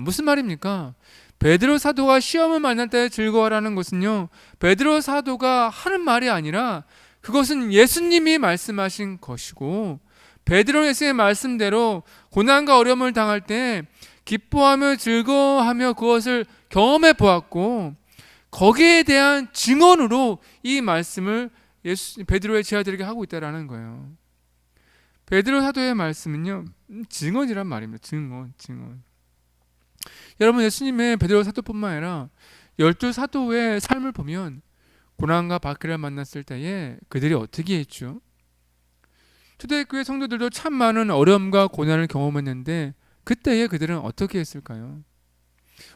무슨 말입니까? 베드로 사도가 시험을 만날 때 즐거워라는 것은요, 베드로 사도가 하는 말이 아니라 그것은 예수님이 말씀하신 것이고, 베드로 예수의 말씀대로 고난과 어려움을 당할 때 기뻐하며 즐거워하며 그것을 경험해 보았고, 거기에 대한 증언으로 이 말씀을 베드로의 제자들에게 하고 있다라는 거예요. 베드로 사도의 말씀은요, 증언이란 말입니다. 증언. 여러분, 예수님의 베드로 사도뿐만 아니라 12사도의 삶을 보면 고난과 박해를 만났을 때에 그들이 어떻게 했죠? 초대교회 성도들도 참 많은 어려움과 고난을 경험했는데 그때에 그들은 어떻게 했을까요?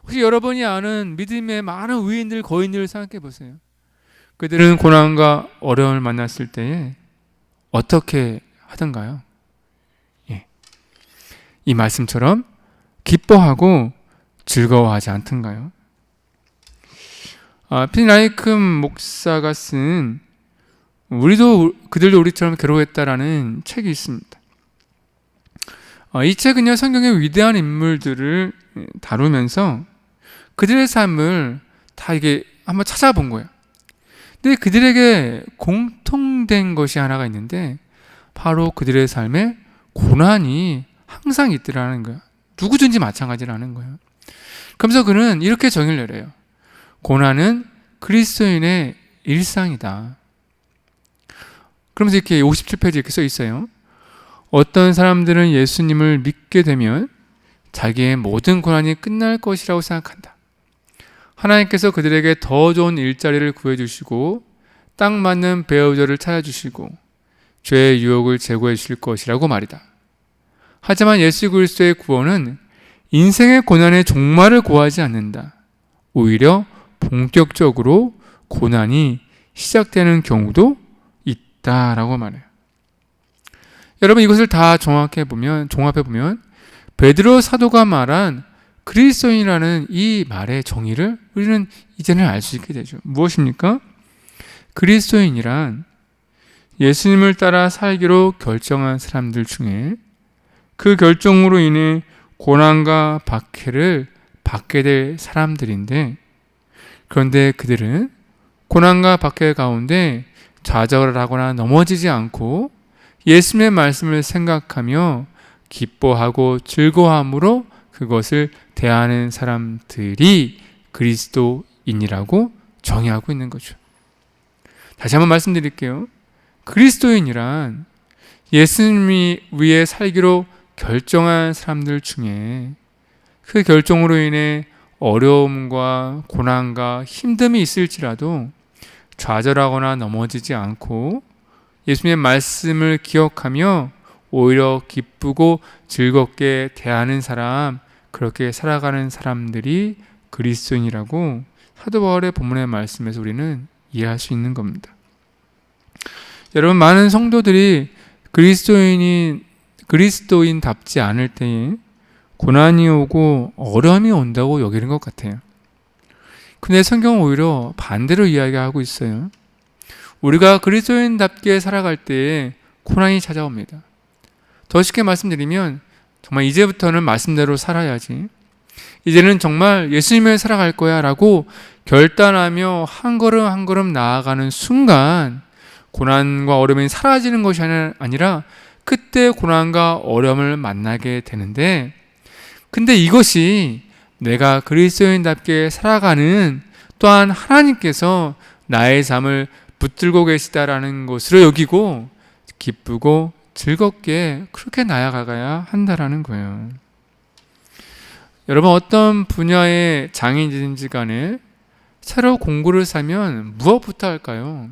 혹시 여러분이 아는 믿음의 많은 의인들, 거인들을 생각해 보세요. 그들은 고난과 어려움을 만났을 때에 어떻게 하던가요? 이 말씀처럼 기뻐하고 즐거워하지 않던가요? 핀라이큼 목사가 쓴 그들도 우리처럼 괴로워했다라는 책이 있습니다. 이 책은요, 성경의 위대한 인물들을 다루면서 그들의 삶을 다 이게 한번 찾아본 거예요. 근데 그들에게 공통된 것이 하나가 있는데 바로 그들의 삶에 고난이 항상 있더라는 거예요. 누구든지 마찬가지라는 거예요. 그러면서 그는 이렇게 정의를 내려요. 고난은 그리스도인의 일상이다. 그러면서 이렇게 57페이지에 이렇게 써 있어요. 어떤 사람들은 예수님을 믿게 되면 자기의 모든 고난이 끝날 것이라고 생각한다. 하나님께서 그들에게 더 좋은 일자리를 구해주시고 딱 맞는 배우자를 찾아주시고 죄의 유혹을 제거해 주실 것이라고 말이다. 하지만 예수 그리스도의 구원은 인생의 고난의 종말을 고하지 않는다. 오히려 본격적으로 고난이 시작되는 경우도 있다라고 말해요. 여러분, 이것을 다 종합해 보면 베드로 사도가 말한 그리스도인이라는 이 말의 정의를 우리는 이제는 알 수 있게 되죠. 무엇입니까? 그리스도인이란 예수님을 따라 살기로 결정한 사람들 중에 그 결정으로 인해 고난과 박해를 받게 될 사람들인데, 그런데 그들은 고난과 박해 가운데 좌절을 하거나 넘어지지 않고 예수님의 말씀을 생각하며 기뻐하고 즐거워함으로 그것을 대하는 사람들이 그리스도인이라고 정의하고 있는 거죠. 다시 한번 말씀드릴게요. 그리스도인이란 예수님이 위해 살기로 결정한 사람들 중에 그 결정으로 인해 어려움과 고난과 힘듦이 있을지라도 좌절하거나 넘어지지 않고 예수님의 말씀을 기억하며 오히려 기쁘고 즐겁게 대하는 사람, 그렇게 살아가는 사람들이 그리스도인이라고 사도 바울의 본문의 말씀에서 우리는 이해할 수 있는 겁니다. 여러분, 많은 성도들이 그리스도인답지 않을 때에 고난이 오고 어려움이 온다고 여기는 것 같아요. 근데 성경은 오히려 반대로 이야기하고 있어요. 우리가 그리스도인답게 살아갈 때에 고난이 찾아옵니다. 더 쉽게 말씀드리면 정말 이제부터는 말씀대로 살아야지, 이제는 정말 예수님을 살아갈 거야 라고 결단하며 한 걸음 한 걸음 나아가는 순간 고난과 어려움이 사라지는 것이 아니라 그때 고난과 어려움을 만나게 되는데, 근데 이것이 내가 그리스도인답게 살아가는 또한 하나님께서 나의 삶을 붙들고 계시다라는 것으로 여기고 기쁘고 즐겁게 그렇게 나아가야 한다라는 거예요. 여러분, 어떤 분야의 장인이든지 간에 새로 공부를 사면 무엇부터 할까요?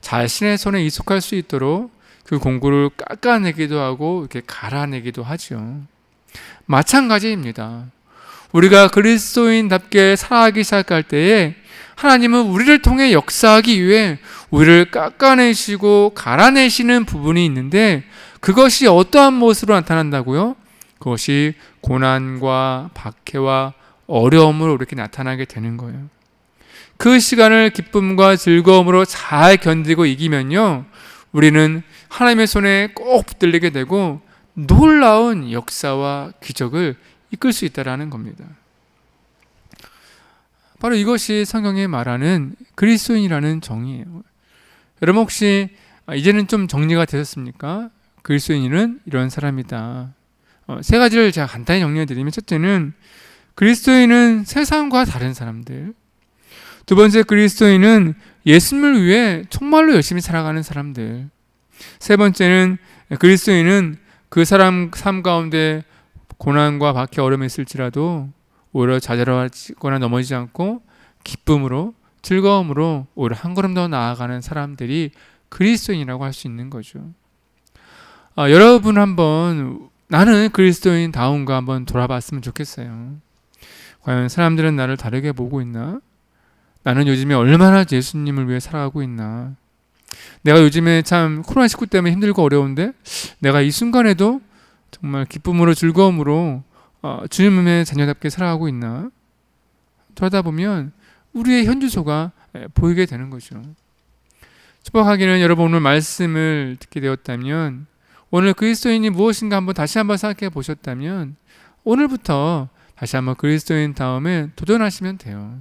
자신의 손에 익숙할 수 있도록 그 공구를 깎아내기도 하고 이렇게 갈아내기도 하죠. 마찬가지입니다. 우리가 그리스도인답게 살아가기 시작할 때에 하나님은 우리를 통해 역사하기 위해 우리를 깎아내시고 갈아내시는 부분이 있는데, 그것이 어떠한 모습으로 나타난다고요? 그것이 고난과 박해와 어려움으로 이렇게 나타나게 되는 거예요. 그 시간을 기쁨과 즐거움으로 잘 견디고 이기면요, 우리는 하나님의 손에 꼭 붙들리게 되고 놀라운 역사와 기적을 이끌 수 있다는 겁니다. 바로 이것이 성경이 말하는 그리스도인이라는 정의예요. 여러분 혹시 이제는 좀 정리가 되셨습니까? 그리스도인은 이런 사람이다. 세 가지를 제가 간단히 정리해 드리면, 첫째는 그리스도인은 세상과 다른 사람들. 두 번째, 그리스도인은 예수님을 위해 정말로 열심히 살아가는 사람들. 세 번째는 그리스도인은 그 사람 삶 가운데 고난과 박해 어려움이 있을지라도 오히려 좌절하거나 넘어지지 않고 기쁨으로, 즐거움으로 오히려 한 걸음 더 나아가는 사람들이 그리스도인이라고 할 수 있는 거죠. 여러분 한번 나는 그리스도인다운가 한번 돌아봤으면 좋겠어요. 과연 사람들은 나를 다르게 보고 있나? 나는 요즘에 얼마나 예수님을 위해 살아가고 있나? 내가 요즘에 참 코로나19 때문에 힘들고 어려운데 내가 이 순간에도 정말 기쁨으로 즐거움으로 주님의 자녀답게 살아가고 있나? 그러다 보면 우리의 현주소가 보이게 되는 거죠. 축복하기는 여러분 오늘 말씀을 듣게 되었다면, 오늘 그리스도인이 무엇인가 다시 한번 생각해 보셨다면, 오늘부터 다시 한번 그리스도인 다음에 도전하시면 돼요.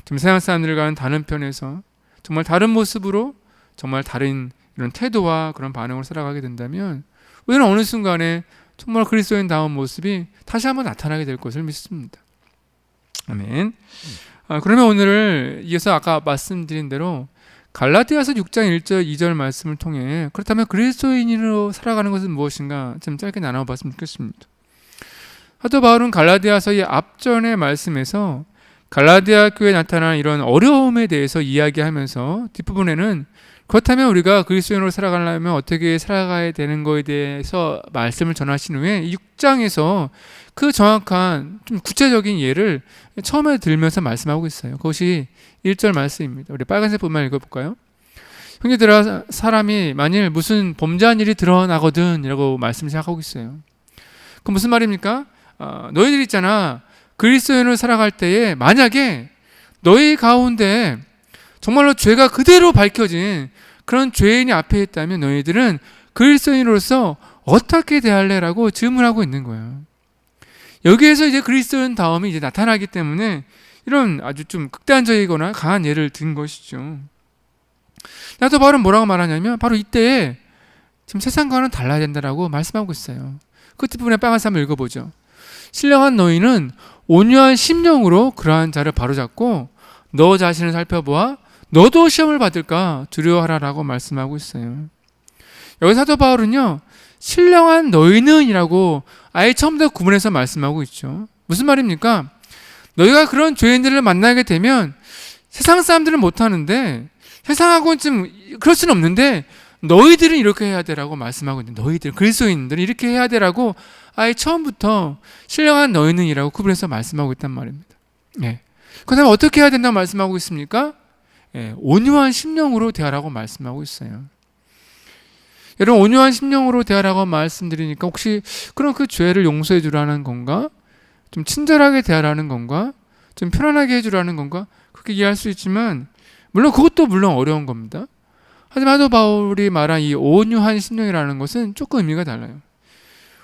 좀 세상 사람들과는 다른 편에서 정말 다른 모습으로, 정말 다른 이런 태도와 그런 반응으로 살아가게 된다면 우리는 어느 순간에 정말 그리스도인다운 모습이 다시 한번 나타나게 될 것을 믿습니다. 아멘. 그러면 오늘을 이어서 아까 말씀드린 대로 갈라디아서 6장 1절 2절 말씀을 통해, 그렇다면 그리스도인으로 살아가는 것은 무엇인가 좀 짧게 나눠봤으면 좋겠습니다. 사도 바울은 갈라디아서의 앞전의 말씀에서 갈라디아 교회에 나타난 이런 어려움에 대해서 이야기하면서 뒷부분에는 그렇다면 우리가 그리스도인으로 살아가려면 어떻게 살아가야 되는 것에 대해서 말씀을 전하신 후에 6장에서 그 정확한 좀 구체적인 예를 처음에 들면서 말씀하고 있어요. 그것이 1절 말씀입니다. 우리 빨간색 부분만 읽어볼까요? 형제들아, 사람이 만일 무슨 범죄한 일이 드러나거든 이라고 말씀 시작하고 있어요. 그 무슨 말입니까? 너희들 있잖아, 그리스도인으로 살아갈 때에 만약에 너희 가운데 정말로 죄가 그대로 밝혀진 그런 죄인이 앞에 있다면 너희들은 그리스도인으로서 어떻게 대할래라고 질문하고 있는 거예요. 여기에서 이제 그리스도인 다음이 이제 나타나기 때문에 이런 아주 좀 극단적이거나 강한 예를 든 것이죠. 나도 바로 뭐라고 말하냐면, 바로 이때에 지금 세상과는 달라야 된다라고 말씀하고 있어요. 그 뒷부분에 빨간색 한번 읽어보죠. 신령한 너희는 온유한 심령으로 그러한 자를 바로잡고 너 자신을 살펴보아 너도 시험을 받을까 두려워하라라고 말씀하고 있어요. 여기 사도 바울은요, 신령한 너희는 이라고 아예 처음부터 구분해서 말씀하고 있죠. 무슨 말입니까? 너희가 그런 죄인들을 만나게 되면 세상 사람들은 못하는데, 세상하고는 좀 그럴 수는 없는데 너희들은 이렇게 해야 되라고 말씀하고 있는데, 너희들 그리스도인들은 이렇게 해야 되라고 아예 처음부터 신령한 너희는 이라고 구분해서 말씀하고 있단 말입니다. 그 다음에 어떻게 해야 된다고 말씀하고 있습니까? 온유한 심령으로 대하라고 말씀하고 있어요. 여러분, 온유한 심령으로 대하라고 말씀드리니까 혹시 그럼 그 죄를 용서해 주라는 건가? 좀 친절하게 대하라는 건가? 좀 편안하게 해주라는 건가? 그렇게 이해할 수 있지만 물론 그것도 물론 어려운 겁니다. 하지만 사도 바울이 말한 이 온유한 심령이라는 것은 조금 의미가 달라요.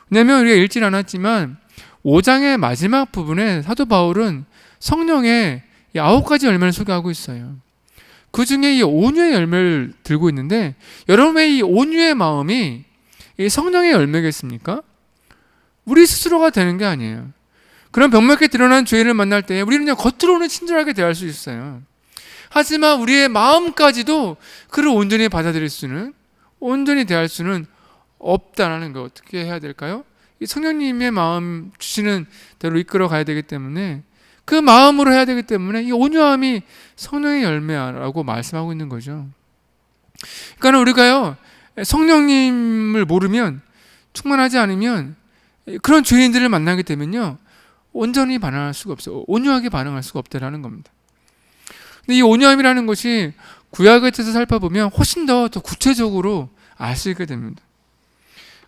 왜냐하면 우리가 읽진 않았지만 5장의 마지막 부분에 사도 바울은 성령의 9가지 열매를 소개하고 있어요. 그 중에 이 온유의 열매를 들고 있는데, 여러분의 이 온유의 마음이 이 성령의 열매겠습니까? 우리 스스로가 되는 게 아니에요. 그런 병맥에 드러난 죄인을 만날 때 우리는 그냥 겉으로는 친절하게 대할 수 있어요. 하지만 우리의 마음까지도 그를 온전히 받아들일 수는, 온전히 대할 수는 없다라는 거. 어떻게 해야 될까요? 이 성령님의 마음 주시는 대로 이끌어 가야 되기 때문에, 그 마음으로 해야 되기 때문에 이 온유함이 성령의 열매라고 말씀하고 있는 거죠. 그러니까 우리가요, 성령님을 모르면, 충만하지 않으면 그런 죄인들을 만나게 되면요, 온전히 반응할 수가 없어요. 온유하게 반응할 수가 없다라는 겁니다. 근데 이 온유함이라는 것이 구약의 뜻을 살펴보면 훨씬 더 구체적으로 알 수 있게 됩니다.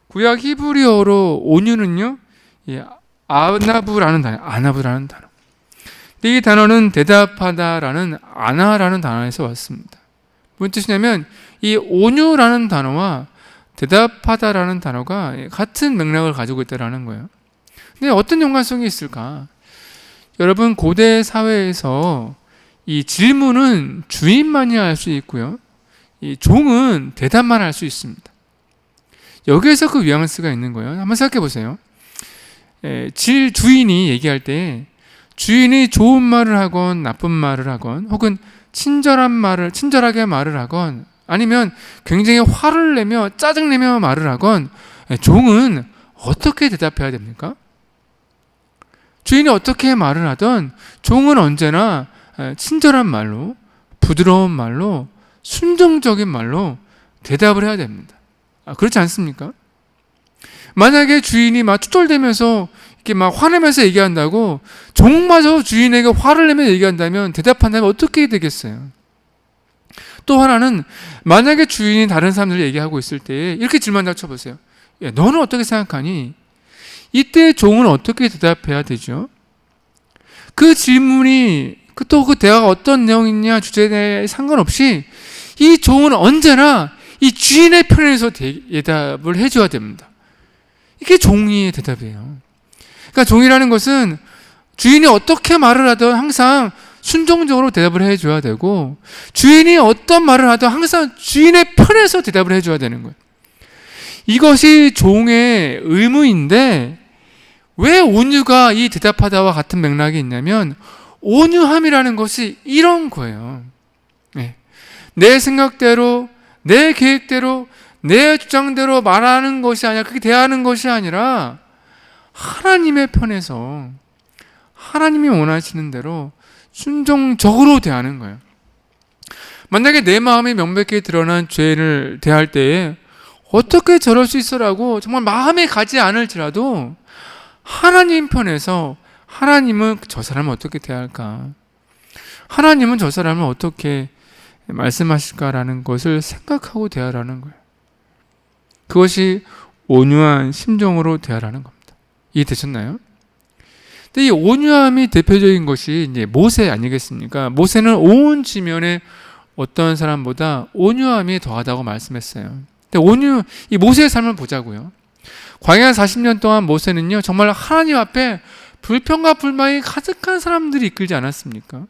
구약 히브리어로 온유는요, 아나부라는 단어. 이 단어는 대답하다라는 아나라는 단어에서 왔습니다. 무슨 뜻이냐면 이 온유라는 단어와 대답하다라는 단어가 같은 맥락을 가지고 있다는 거예요. 근데 어떤 연관성이 있을까? 여러분, 고대 사회에서 이 질문은 주인만이 할 수 있고요, 이 종은 대답만 할 수 있습니다. 여기에서 그 뉘앙스가 있는 거예요. 한번 생각해 보세요. 주인이 얘기할 때 주인이 좋은 말을 하건 나쁜 말을 하건 혹은 친절하게 말을 하건 아니면 굉장히 화를 내며 짜증내며 말을 하건 종은 어떻게 대답해야 됩니까? 주인이 어떻게 말을 하던 종은 언제나 친절한 말로, 부드러운 말로, 순종적인 말로 대답을 해야 됩니다. 그렇지 않습니까? 만약에 주인이 막 투덜대면서 이렇게 막 화내면서 얘기한다고 종마저 주인에게 화를 내면서 얘기한다면 대답한다면 어떻게 되겠어요? 또 하나는 만약에 주인이 다른 사람들 얘기하고 있을 때 이렇게 질문 닥쳐보세요. 야, 너는 어떻게 생각하니? 이때 종은 어떻게 대답해야 되죠? 그 질문이 또 그 대화가 어떤 내용이냐 주제에 상관없이 이 종은 언제나 이 주인의 편에서 대답을 해줘야 됩니다. 이게 종의 대답이에요. 그러니까 종이라는 것은 주인이 어떻게 말을 하든 항상 순종적으로 대답을 해줘야 되고, 주인이 어떤 말을 하든 항상 주인의 편에서 대답을 해줘야 되는 거예요. 이것이 종의 의무인데 왜 온유가 이 대답하다와 같은 맥락이 있냐면 온유함이라는 것이 이런 거예요. 내 생각대로, 내 계획대로, 내 주장대로 말하는 것이 아니라, 그렇게 대하는 것이 아니라 하나님의 편에서 하나님이 원하시는 대로 순종적으로 대하는 거예요. 만약에 내 마음이 명백히 드러난 죄를 대할 때에 어떻게 저럴 수 있어라고 정말 마음에 가지 않을지라도 하나님 편에서 하나님은 저 사람을 어떻게 대할까? 하나님은 저 사람을 어떻게 말씀하실까라는 것을 생각하고 대하라는 거예요. 그것이 온유한 심정으로 대하라는 겁니다. 이해되셨나요? 근데 이 온유함이 대표적인 것이 이제 모세 아니겠습니까? 모세는 온 지면에 어떤 사람보다 온유함이 더하다고 말씀했어요. 근데 이 모세의 삶을 보자고요. 광야 40년 동안 모세는요, 정말 하나님 앞에 불평과 불만이 가득한 사람들이 이끌지 않았습니까?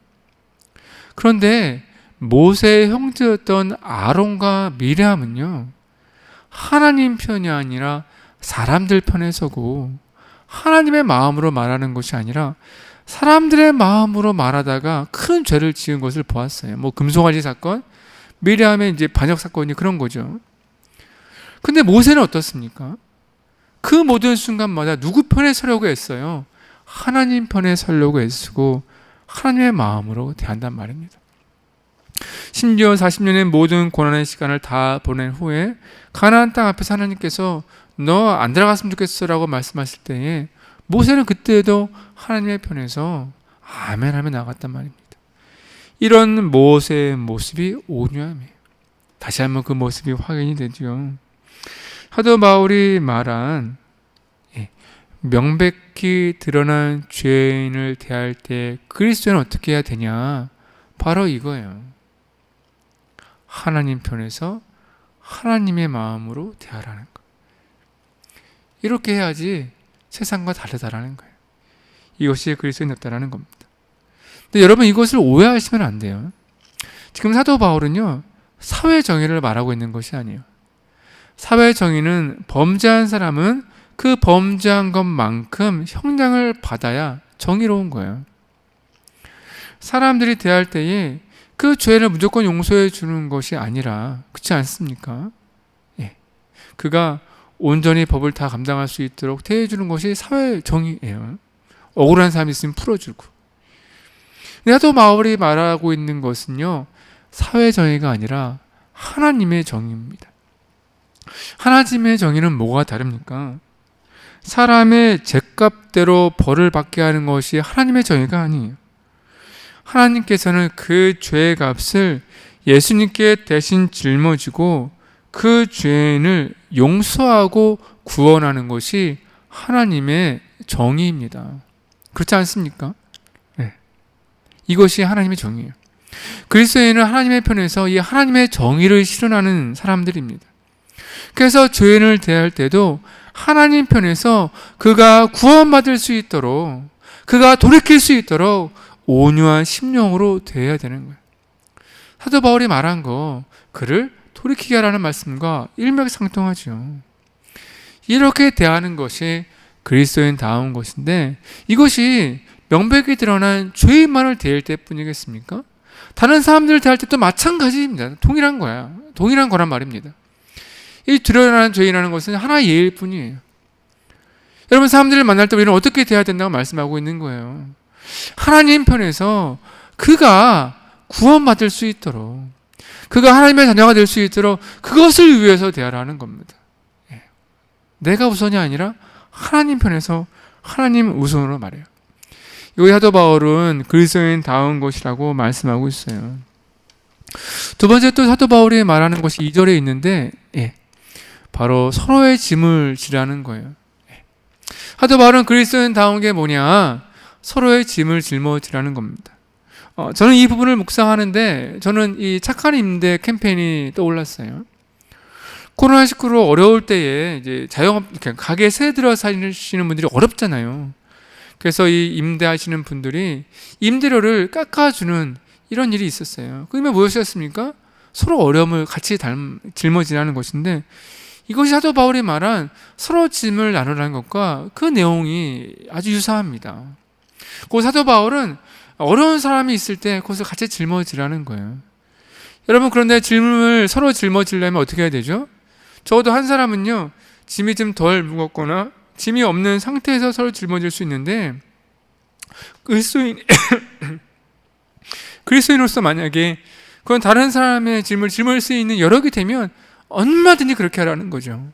그런데 모세의 형제였던 아론과 미리암은요, 하나님 편이 아니라 사람들 편에 서고 하나님의 마음으로 말하는 것이 아니라 사람들의 마음으로 말하다가 큰 죄를 지은 것을 보았어요. 뭐 금송아지 사건, 미리암의 이제 반역 사건이 그런 거죠. 근데 모세는 어떻습니까? 그 모든 순간마다 누구 편에 서려고 했어요? 하나님 편에 서려고 애쓰고 하나님의 마음으로 대한단 말입니다. 심지어 40년의 모든 고난의 시간을 다 보낸 후에 가나안 땅 앞에서 하나님께서 너 안 들어갔으면 좋겠어 라고 말씀하실 때에 모세는 그때도 하나님의 편에서 아멘 하며 나갔단 말입니다. 이런 모세의 모습이 온유함이에요. 다시 한번 그 모습이 확인이 되죠. 사도 바울이 말한 명백히 드러난 죄인을 대할 때 그리스도는 어떻게 해야 되냐? 바로 이거예요. 하나님 편에서 하나님의 마음으로 대하라는 것. 이렇게 해야지 세상과 다르다라는 거예요. 이것이 그리스도인답다라는 겁니다. 근데 여러분, 이것을 오해하시면 안 돼요. 지금 사도 바울은요, 사회 정의를 말하고 있는 것이 아니에요. 사회 정의는 범죄한 사람은 그 범죄한 것만큼 형량을 받아야 정의로운 거예요. 사람들이 대할 때에 그 죄를 무조건 용서해 주는 것이 아니라, 그렇지 않습니까? 그가 온전히 법을 다 감당할 수 있도록 대해 주는 것이 사회 정의예요. 억울한 사람이 있으면 풀어주고. 사도 바울이 말하고 있는 것은요, 사회 정의가 아니라 하나님의 정의입니다. 하나님의 정의는 뭐가 다릅니까? 사람의 죄값대로 벌을 받게 하는 것이 하나님의 정의가 아니에요. 하나님께서는 그 죄의 값을 예수님께 대신 짊어지고 그 죄인을 용서하고 구원하는 것이 하나님의 정의입니다. 그렇지 않습니까? 네. 이것이 하나님의 정의예요. 그리스도인은 하나님의 편에서 이 하나님의 정의를 실현하는 사람들입니다. 그래서 죄인을 대할 때도 하나님 편에서 그가 구원받을 수 있도록, 그가 돌이킬 수 있도록 온유한 심령으로 대해야 되는 거예요. 사도 바울이 말한 거, 그를 돌이키게 하라는 말씀과 일맥상통하죠. 이렇게 대하는 것이 그리스도인다운 것인데, 이것이 명백히 드러난 죄인만을 대할 때뿐이겠습니까? 다른 사람들을 대할 때도 마찬가지입니다. 동일한 거야. 동일한 거란 말입니다. 이 드러난 죄인이라는 것은 하나의 예일 뿐이에요. 여러분, 사람들을 만날 때 우리는 어떻게 대해야 된다고 말씀하고 있는 거예요. 하나님 편에서 그가 구원받을 수 있도록, 그가 하나님의 자녀가 될 수 있도록 그것을 위해서 대하라는 겁니다. 내가 우선이 아니라 하나님 편에서 하나님 우선으로 말해요. 여기 사도 바울은 그리스도인다운 것이라고 말씀하고 있어요. 두 번째 또 사도 바울이 말하는 것이 2절에 있는데, 바로 서로의 짐을 지라는 거예요. 사도 바울은 그리스도인다운 게 뭐냐? 서로의 짐을 짊어지라는 겁니다. 저는 이 부분을 묵상하는데, 저는 이 착한 임대 캠페인이 떠올랐어요. 코로나19로 어려울 때에 이제 자영업, 가게 새 들어 사시는 분들이 어렵잖아요. 그래서 이 임대하시는 분들이 임대료를 깎아주는 이런 일이 있었어요. 그러면 무엇이었습니까? 서로 어려움을 같이 짊어지라는 것인데, 이것이 사도 바울이 말한 서로 짐을 나누라는 것과 그 내용이 아주 유사합니다. 그 사도 바울은 어려운 사람이 있을 때 그것을 같이 짊어지라는 거예요. 여러분, 그런데 짐을 서로 짊어지려면 어떻게 해야 되죠? 적어도 한 사람은요, 짐이 좀 덜 무겁거나 짐이 없는 상태에서 서로 짊어질 수 있는데, 그리스도인으로서 만약에 그건 다른 사람의 짐을 짊을 수 있는 여력이 되면 얼마든지 그렇게 하라는 거죠.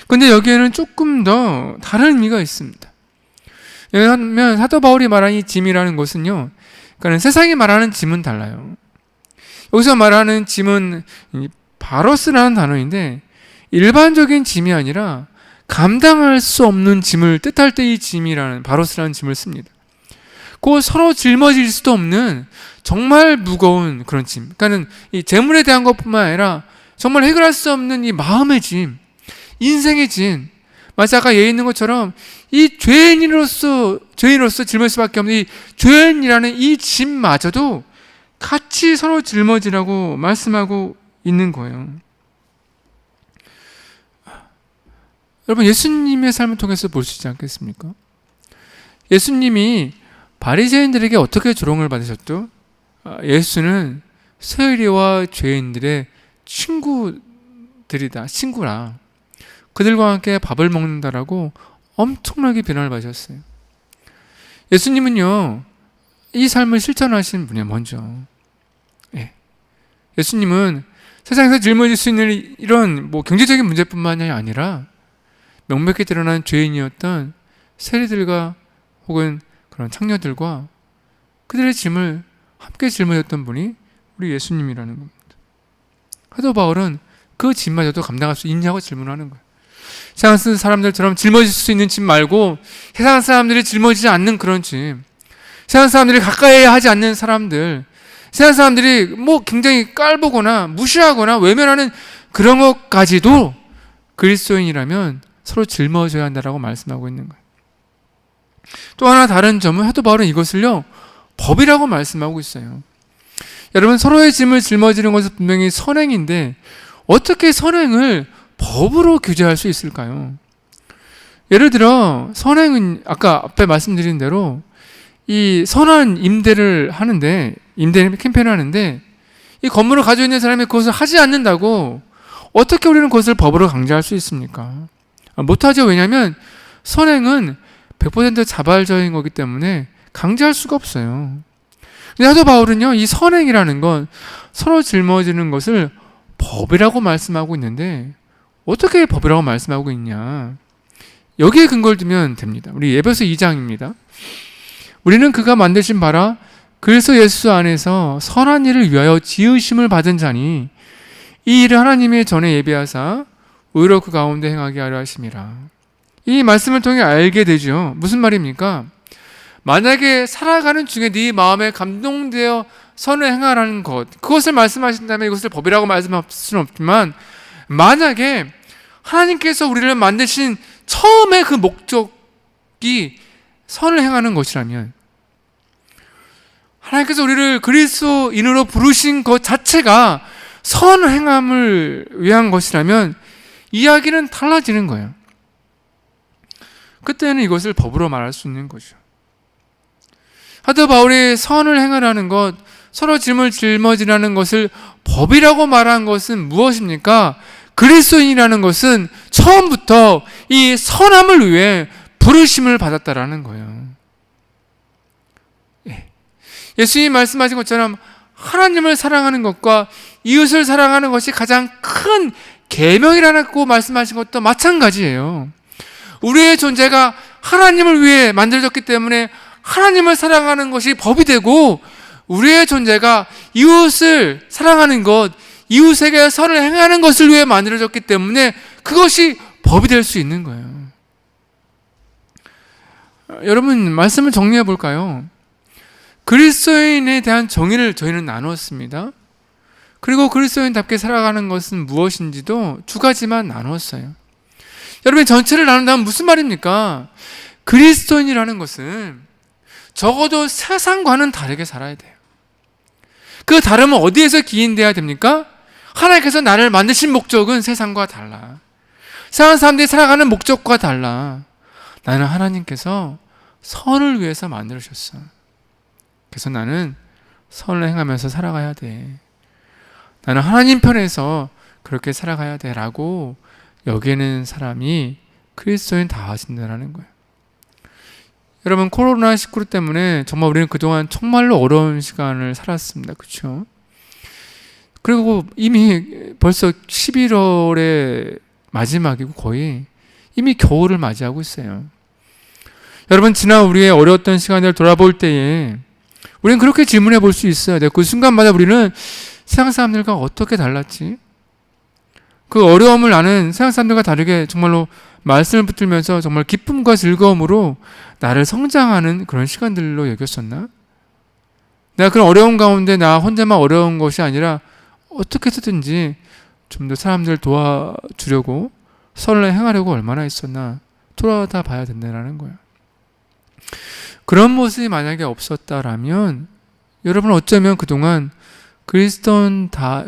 그런데 여기에는 조금 더 다른 의미가 있습니다. 왜냐하면 사도 바울이 말한 이 짐이라는 것은요, 그러니까 세상이 말하는 짐은 달라요. 여기서 말하는 짐은 바로스라는 단어인데, 일반적인 짐이 아니라 감당할 수 없는 짐을 뜻할 때 이 짐이라는, 바로스라는 짐을 씁니다. 그 서로 짊어질 수도 없는 정말 무거운 그런 짐. 그러니까는 이 재물에 대한 것뿐만 아니라 정말 해결할 수 없는 이 마음의 짐, 인생의 짐. 마치 아까 예에 있는 것처럼 이 죄인으로서 짊을 수밖에 없는 이 죄인이라는 이 짐마저도 같이 서로 짊어지라고 말씀하고 있는 거예요. 여러분, 예수님의 삶을 통해서 볼 수 있지 않겠습니까? 예수님이 바리새인들에게 어떻게 조롱을 받으셨죠? 예수는 세리와 죄인들의 친구라. 그들과 함께 밥을 먹는다라고 엄청나게 비난을 받으셨어요. 예수님은요, 이 삶을 실천하신 분이에요. 먼저. 예수님은 세상에서 짊어질 수 있는 이런 경제적인 문제뿐만이 아니라 명백히 드러난 죄인이었던 세리들과 혹은 그런 창녀들과 그들의 짐을 함께 짊어졌던 분이 우리 예수님이라는 겁니다. 사도 바울은 그 짐마저도 감당할 수 있냐고 질문하는 거예요. 세상 사람들처럼 짊어질 수 있는 짐 말고 세상 사람들이 짊어지지 않는 그런 짐, 세상 사람들이 가까이 하지 않는 사람들, 세상 사람들이 굉장히 깔보거나 무시하거나 외면하는 그런 것까지도 그리스도인이라면 서로 짊어져야 한다라고 말씀하고 있는 거예요. 또 하나 다른 점은 사도 바울은 이것을요, 법이라고 말씀하고 있어요. 여러분, 서로의 짐을 짊어지는 것은 분명히 선행인데 어떻게 선행을 법으로 규제할 수 있을까요? 예를 들어 선행은 아까 앞에 말씀드린 대로 이 선한 임대를 하는데, 임대 캠페인을 하는데 이 건물을 가지고 있는 사람이 그것을 하지 않는다고 어떻게 우리는 그것을 법으로 강제할 수 있습니까? 못하죠. 왜냐하면 선행은 100% 자발적인 거기 때문에 강제할 수가 없어요. 근데 사도 바울은요, 이 선행이라는 건 서로 짊어지는 것을 법이라고 말씀하고 있는데 어떻게 법이라고 말씀하고 있냐? 여기에 근거를 두면 됩니다. 우리 에베소 2장입니다. 우리는 그가 만드신 바라 그리스도 예수 안에서 선한 일을 위하여 지으심을 받은 자니 이 일을 하나님의 전에 예비하사 의로 그 가운데 행하게 하려 하심이라. 이 말씀을 통해 알게 되죠. 무슨 말입니까? 만약에 살아가는 중에 네 마음에 감동되어 선을 행하라는 것, 그것을 말씀하신다면 이것을 법이라고 말씀할 수는 없지만, 만약에 하나님께서 우리를 만드신 처음에 그 목적이 선을 행하는 것이라면, 하나님께서 우리를 그리스도인으로 부르신 것 자체가 선을 행함을 위한 것이라면 이야기는 달라지는 거예요. 그때는 이것을 법으로 말할 수 있는 거죠. 사도 바울이 선을 행하라는 것, 서로 짐을 짊어지라는 것을 법이라고 말한 것은 무엇입니까? 그리스도인이라는 것은 처음부터 이 선함을 위해 부르심을 받았다라는 거예요. 예수님이 말씀하신 것처럼 하나님을 사랑하는 것과 이웃을 사랑하는 것이 가장 큰 계명이라고 말씀하신 것도 마찬가지예요. 우리의 존재가 하나님을 위해 만들어졌기 때문에 하나님을 사랑하는 것이 법이 되고, 우리의 존재가 이웃을 사랑하는 것, 이웃에게 선을 행하는 것을 위해 만들어졌기 때문에 그것이 법이 될 수 있는 거예요. 여러분, 말씀을 정리해 볼까요? 그리스도인에 대한 정의를 저희는 나누었습니다. 그리고 그리스도인답게 살아가는 것은 무엇인지도 두 가지만 나누었어요. 여러분, 전체를 나눈다면 무슨 말입니까? 그리스도인이라는 것은 적어도 세상과는 다르게 살아야 돼요. 그 다름은 어디에서 기인돼야 됩니까? 하나님께서 나를 만드신 목적은 세상과 달라. 세상 사람들이 살아가는 목적과 달라. 나는 하나님께서 선을 위해서 만들으셨어. 그래서 나는 선을 행하면서 살아가야 돼. 나는 하나님 편에서 그렇게 살아가야 돼 라고 여기는 사람이 그리스도인 다 하신다는 거예요. 여러분, 코로나19 때문에 정말 우리는 그동안 정말로 어려운 시간을 살았습니다. 그렇죠? 그리고 이미 벌써 11월의 마지막이고 거의 이미 겨울을 맞이하고 있어요. 여러분, 지난 우리의 어려웠던 시간을 돌아볼 때에 우리는 그렇게 질문해 볼 수 있어요. 그 순간마다 우리는 세상 사람들과 어떻게 달랐지? 그 어려움을 나는 세상 사람들과 다르게 정말로 말씀을 붙들면서 정말 기쁨과 즐거움으로 나를 성장하는 그런 시간들로 여겼었나? 내가 그런 어려운 가운데 나 혼자만 어려운 것이 아니라 어떻게 해서든지 좀 더 사람들을 도와주려고 선을 행하려고 얼마나 했었나 돌아다 봐야 된다는 거야. 그런 모습이 만약에 없었다라면 여러분 어쩌면 그동안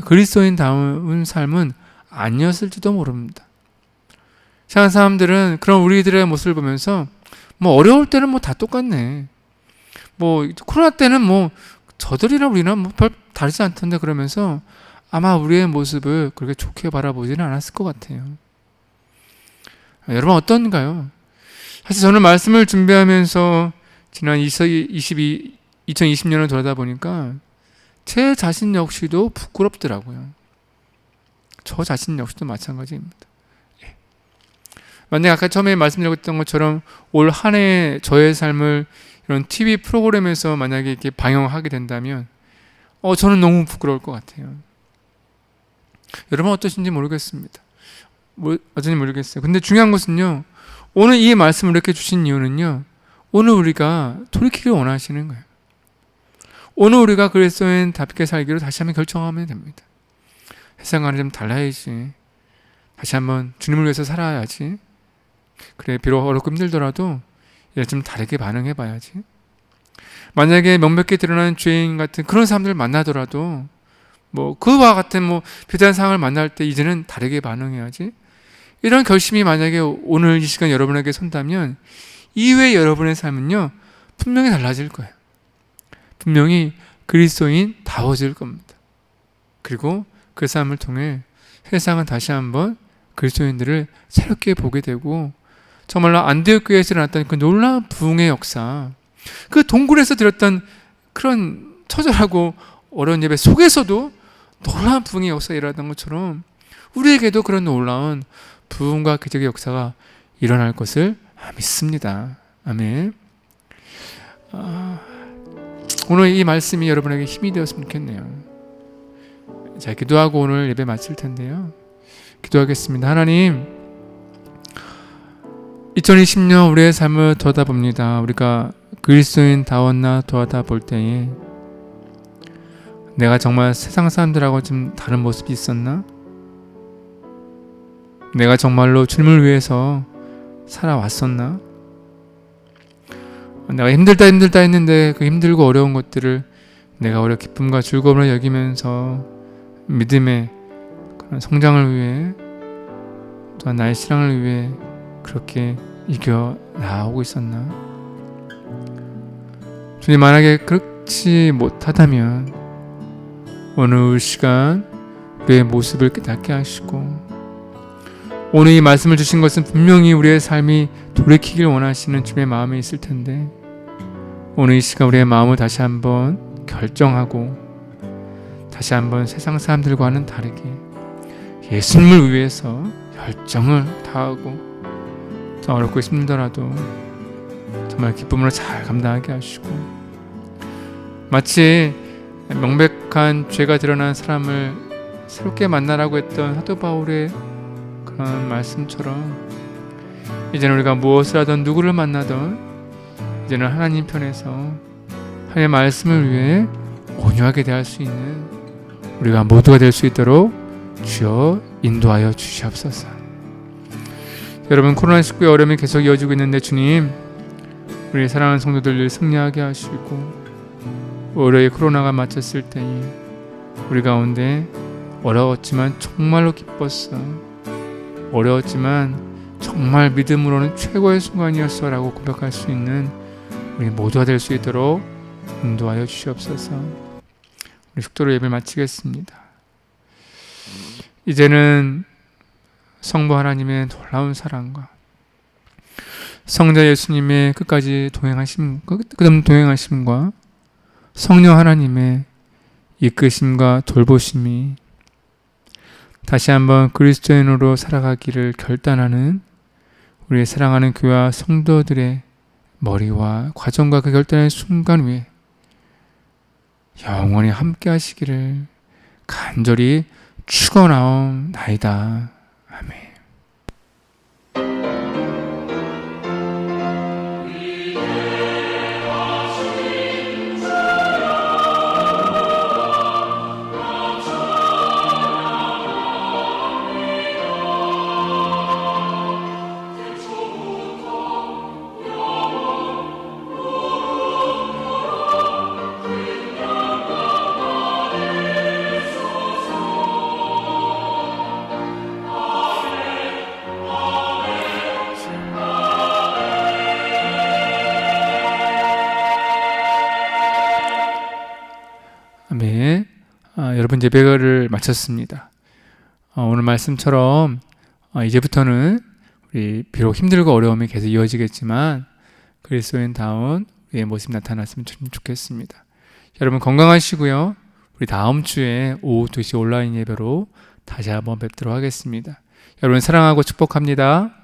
그리스도인다운 삶은 아니었을지도 모릅니다. 세상 사람들은 그런 우리들의 모습을 보면서 뭐 어려울 때는 뭐 다 똑같네. 뭐 코로나 때는 뭐 저들이랑 우리랑 뭐 별 다르지 않던데 그러면서 아마 우리의 모습을 그렇게 좋게 바라보지는 않았을 것 같아요. 여러분 어떤가요? 사실 저는 말씀을 준비하면서 지난 2020년을 돌아다 보니까 제 자신 역시도 부끄럽더라고요. 저 자신 역시도 마찬가지입니다. 만약 아까 처음에 말씀드렸던 것처럼 올 한 해 저의 삶을 이런 TV 프로그램에서 만약에 이렇게 방영하게 된다면 저는 너무 부끄러울 것 같아요. 여러분 어떠신지 모르겠습니다. 어쩐지 모르겠어요. 근데 중요한 것은요, 오늘 이 말씀을 이렇게 주신 이유는요, 오늘 우리가 돌이키길 원하시는 거예요. 오늘 우리가 그리스도인답게 살기로 다시 한번 결정하면 됩니다. 세상과는 좀 달라야지. 다시 한번 주님을 위해서 살아야지. 그래, 비록 어렵고 힘들더라도 이제 좀 다르게 반응해 봐야지. 만약에 명백히 드러나는 죄인 같은 그런 사람들을 만나더라도 뭐 그와 같은 뭐 비슷한 상황을 만날 때 이제는 다르게 반응해야지. 이런 결심이 만약에 오늘 이 시간 여러분에게 선다면 이후에 여러분의 삶은요 분명히 달라질 거예요. 분명히 그리스도인다워질 겁니다. 그리고 그 삶을 통해 세상은 다시 한번 그리스도인들을 새롭게 보게 되고 정말로 안디옥 교회에서 일어났던 그 놀라운 부흥의 역사, 그 동굴에서 드렸던 그런 처절하고 어려운 예배 속에서도 놀라운 부흥의 역사가 일어났던 것처럼 우리에게도 그런 놀라운 부흥과 기적의 역사가 일어날 것을 믿습니다. 아멘. 오늘 이 말씀이 여러분에게 힘이 되었으면 좋겠네요. 자, 기도하고 오늘 예배 마칠 텐데요. 기도하겠습니다. 하나님, 2020년 우리의 삶을 돌아봅니다. 우리가 그리스도인다웠나 도하다 볼 때에 내가 정말 세상 사람들하고 좀 다른 모습이 있었나? 내가 정말로 주님을 위해서 살아왔었나? 내가 힘들다 했는데 그 힘들고 어려운 것들을 내가 오히려 기쁨과 즐거움을 여기면서 믿음의 그런 성장을 위해 또한 나의 신앙을 위해 그렇게 이겨 나아오고 있었나? 주님, 만약에 그렇지 못하다면 오늘 시간 우리의 모습을 깨닫게 하시고, 오늘 이 말씀을 주신 것은 분명히 우리의 삶이 돌이키길 원하시는 주님의 마음이 있을 텐데, 오늘 이 시간 우리의 마음을 다시 한번 결정하고 다시 한번 세상 사람들과는 다르게 예수님을 위해서 열정을 다하고, 더 어렵고 힘들더라도 정말 기쁨으로 잘 감당하게 하시고, 마치 명백한 죄가 드러난 사람을 새롭게 만나라고 했던 사도 바울의 그런 말씀처럼, 이제는 우리가 무엇을 하든 누구를 만나든 이제는 하나님 편에서 하나님의 말씀을 위해 온유하게 대할 수 있는 우리가 모두가 될 수 있도록 주여 인도하여 주시옵소서. 여러분, 코로나19의 어려움이 계속 이어지고 있는데 주님, 우리 사랑하는 성도들을 승리하게 하시고, 올해의 코로나가 마쳤을 때에 우리 가운데 어려웠지만 정말로 기뻤어, 어려웠지만 정말 믿음으로는 최고의 순간이었어 라고 고백할 수 있는 우리 모두가 될 수 있도록 인도하여 주시옵소서. 우리 숙도로 예배를 마치겠습니다. 이제는 성부 하나님의 놀라운 사랑과 성자 예수님의 끝까지 끝없는 동행하심과 성령 하나님의 이끄심과 돌보심이 다시 한번 그리스도인으로 살아가기를 결단하는 우리의 사랑하는 교회와 성도들의 머리와 과정과 그 결단의 순간 위에 영원히 함께 하시기를 간절히 축원하옵나이다. 아멘. 아멘. 여러분, 예배를 마쳤습니다. 오늘 말씀처럼 이제부터는 우리 비록 힘들고 어려움이 계속 이어지겠지만 그리스도인다운 우리의 모습이 나타났으면 좋겠습니다. 여러분 건강하시고요. 우리 다음 주에 오후 2시 온라인 예배로 다시 한번 뵙도록 하겠습니다. 여러분 사랑하고 축복합니다.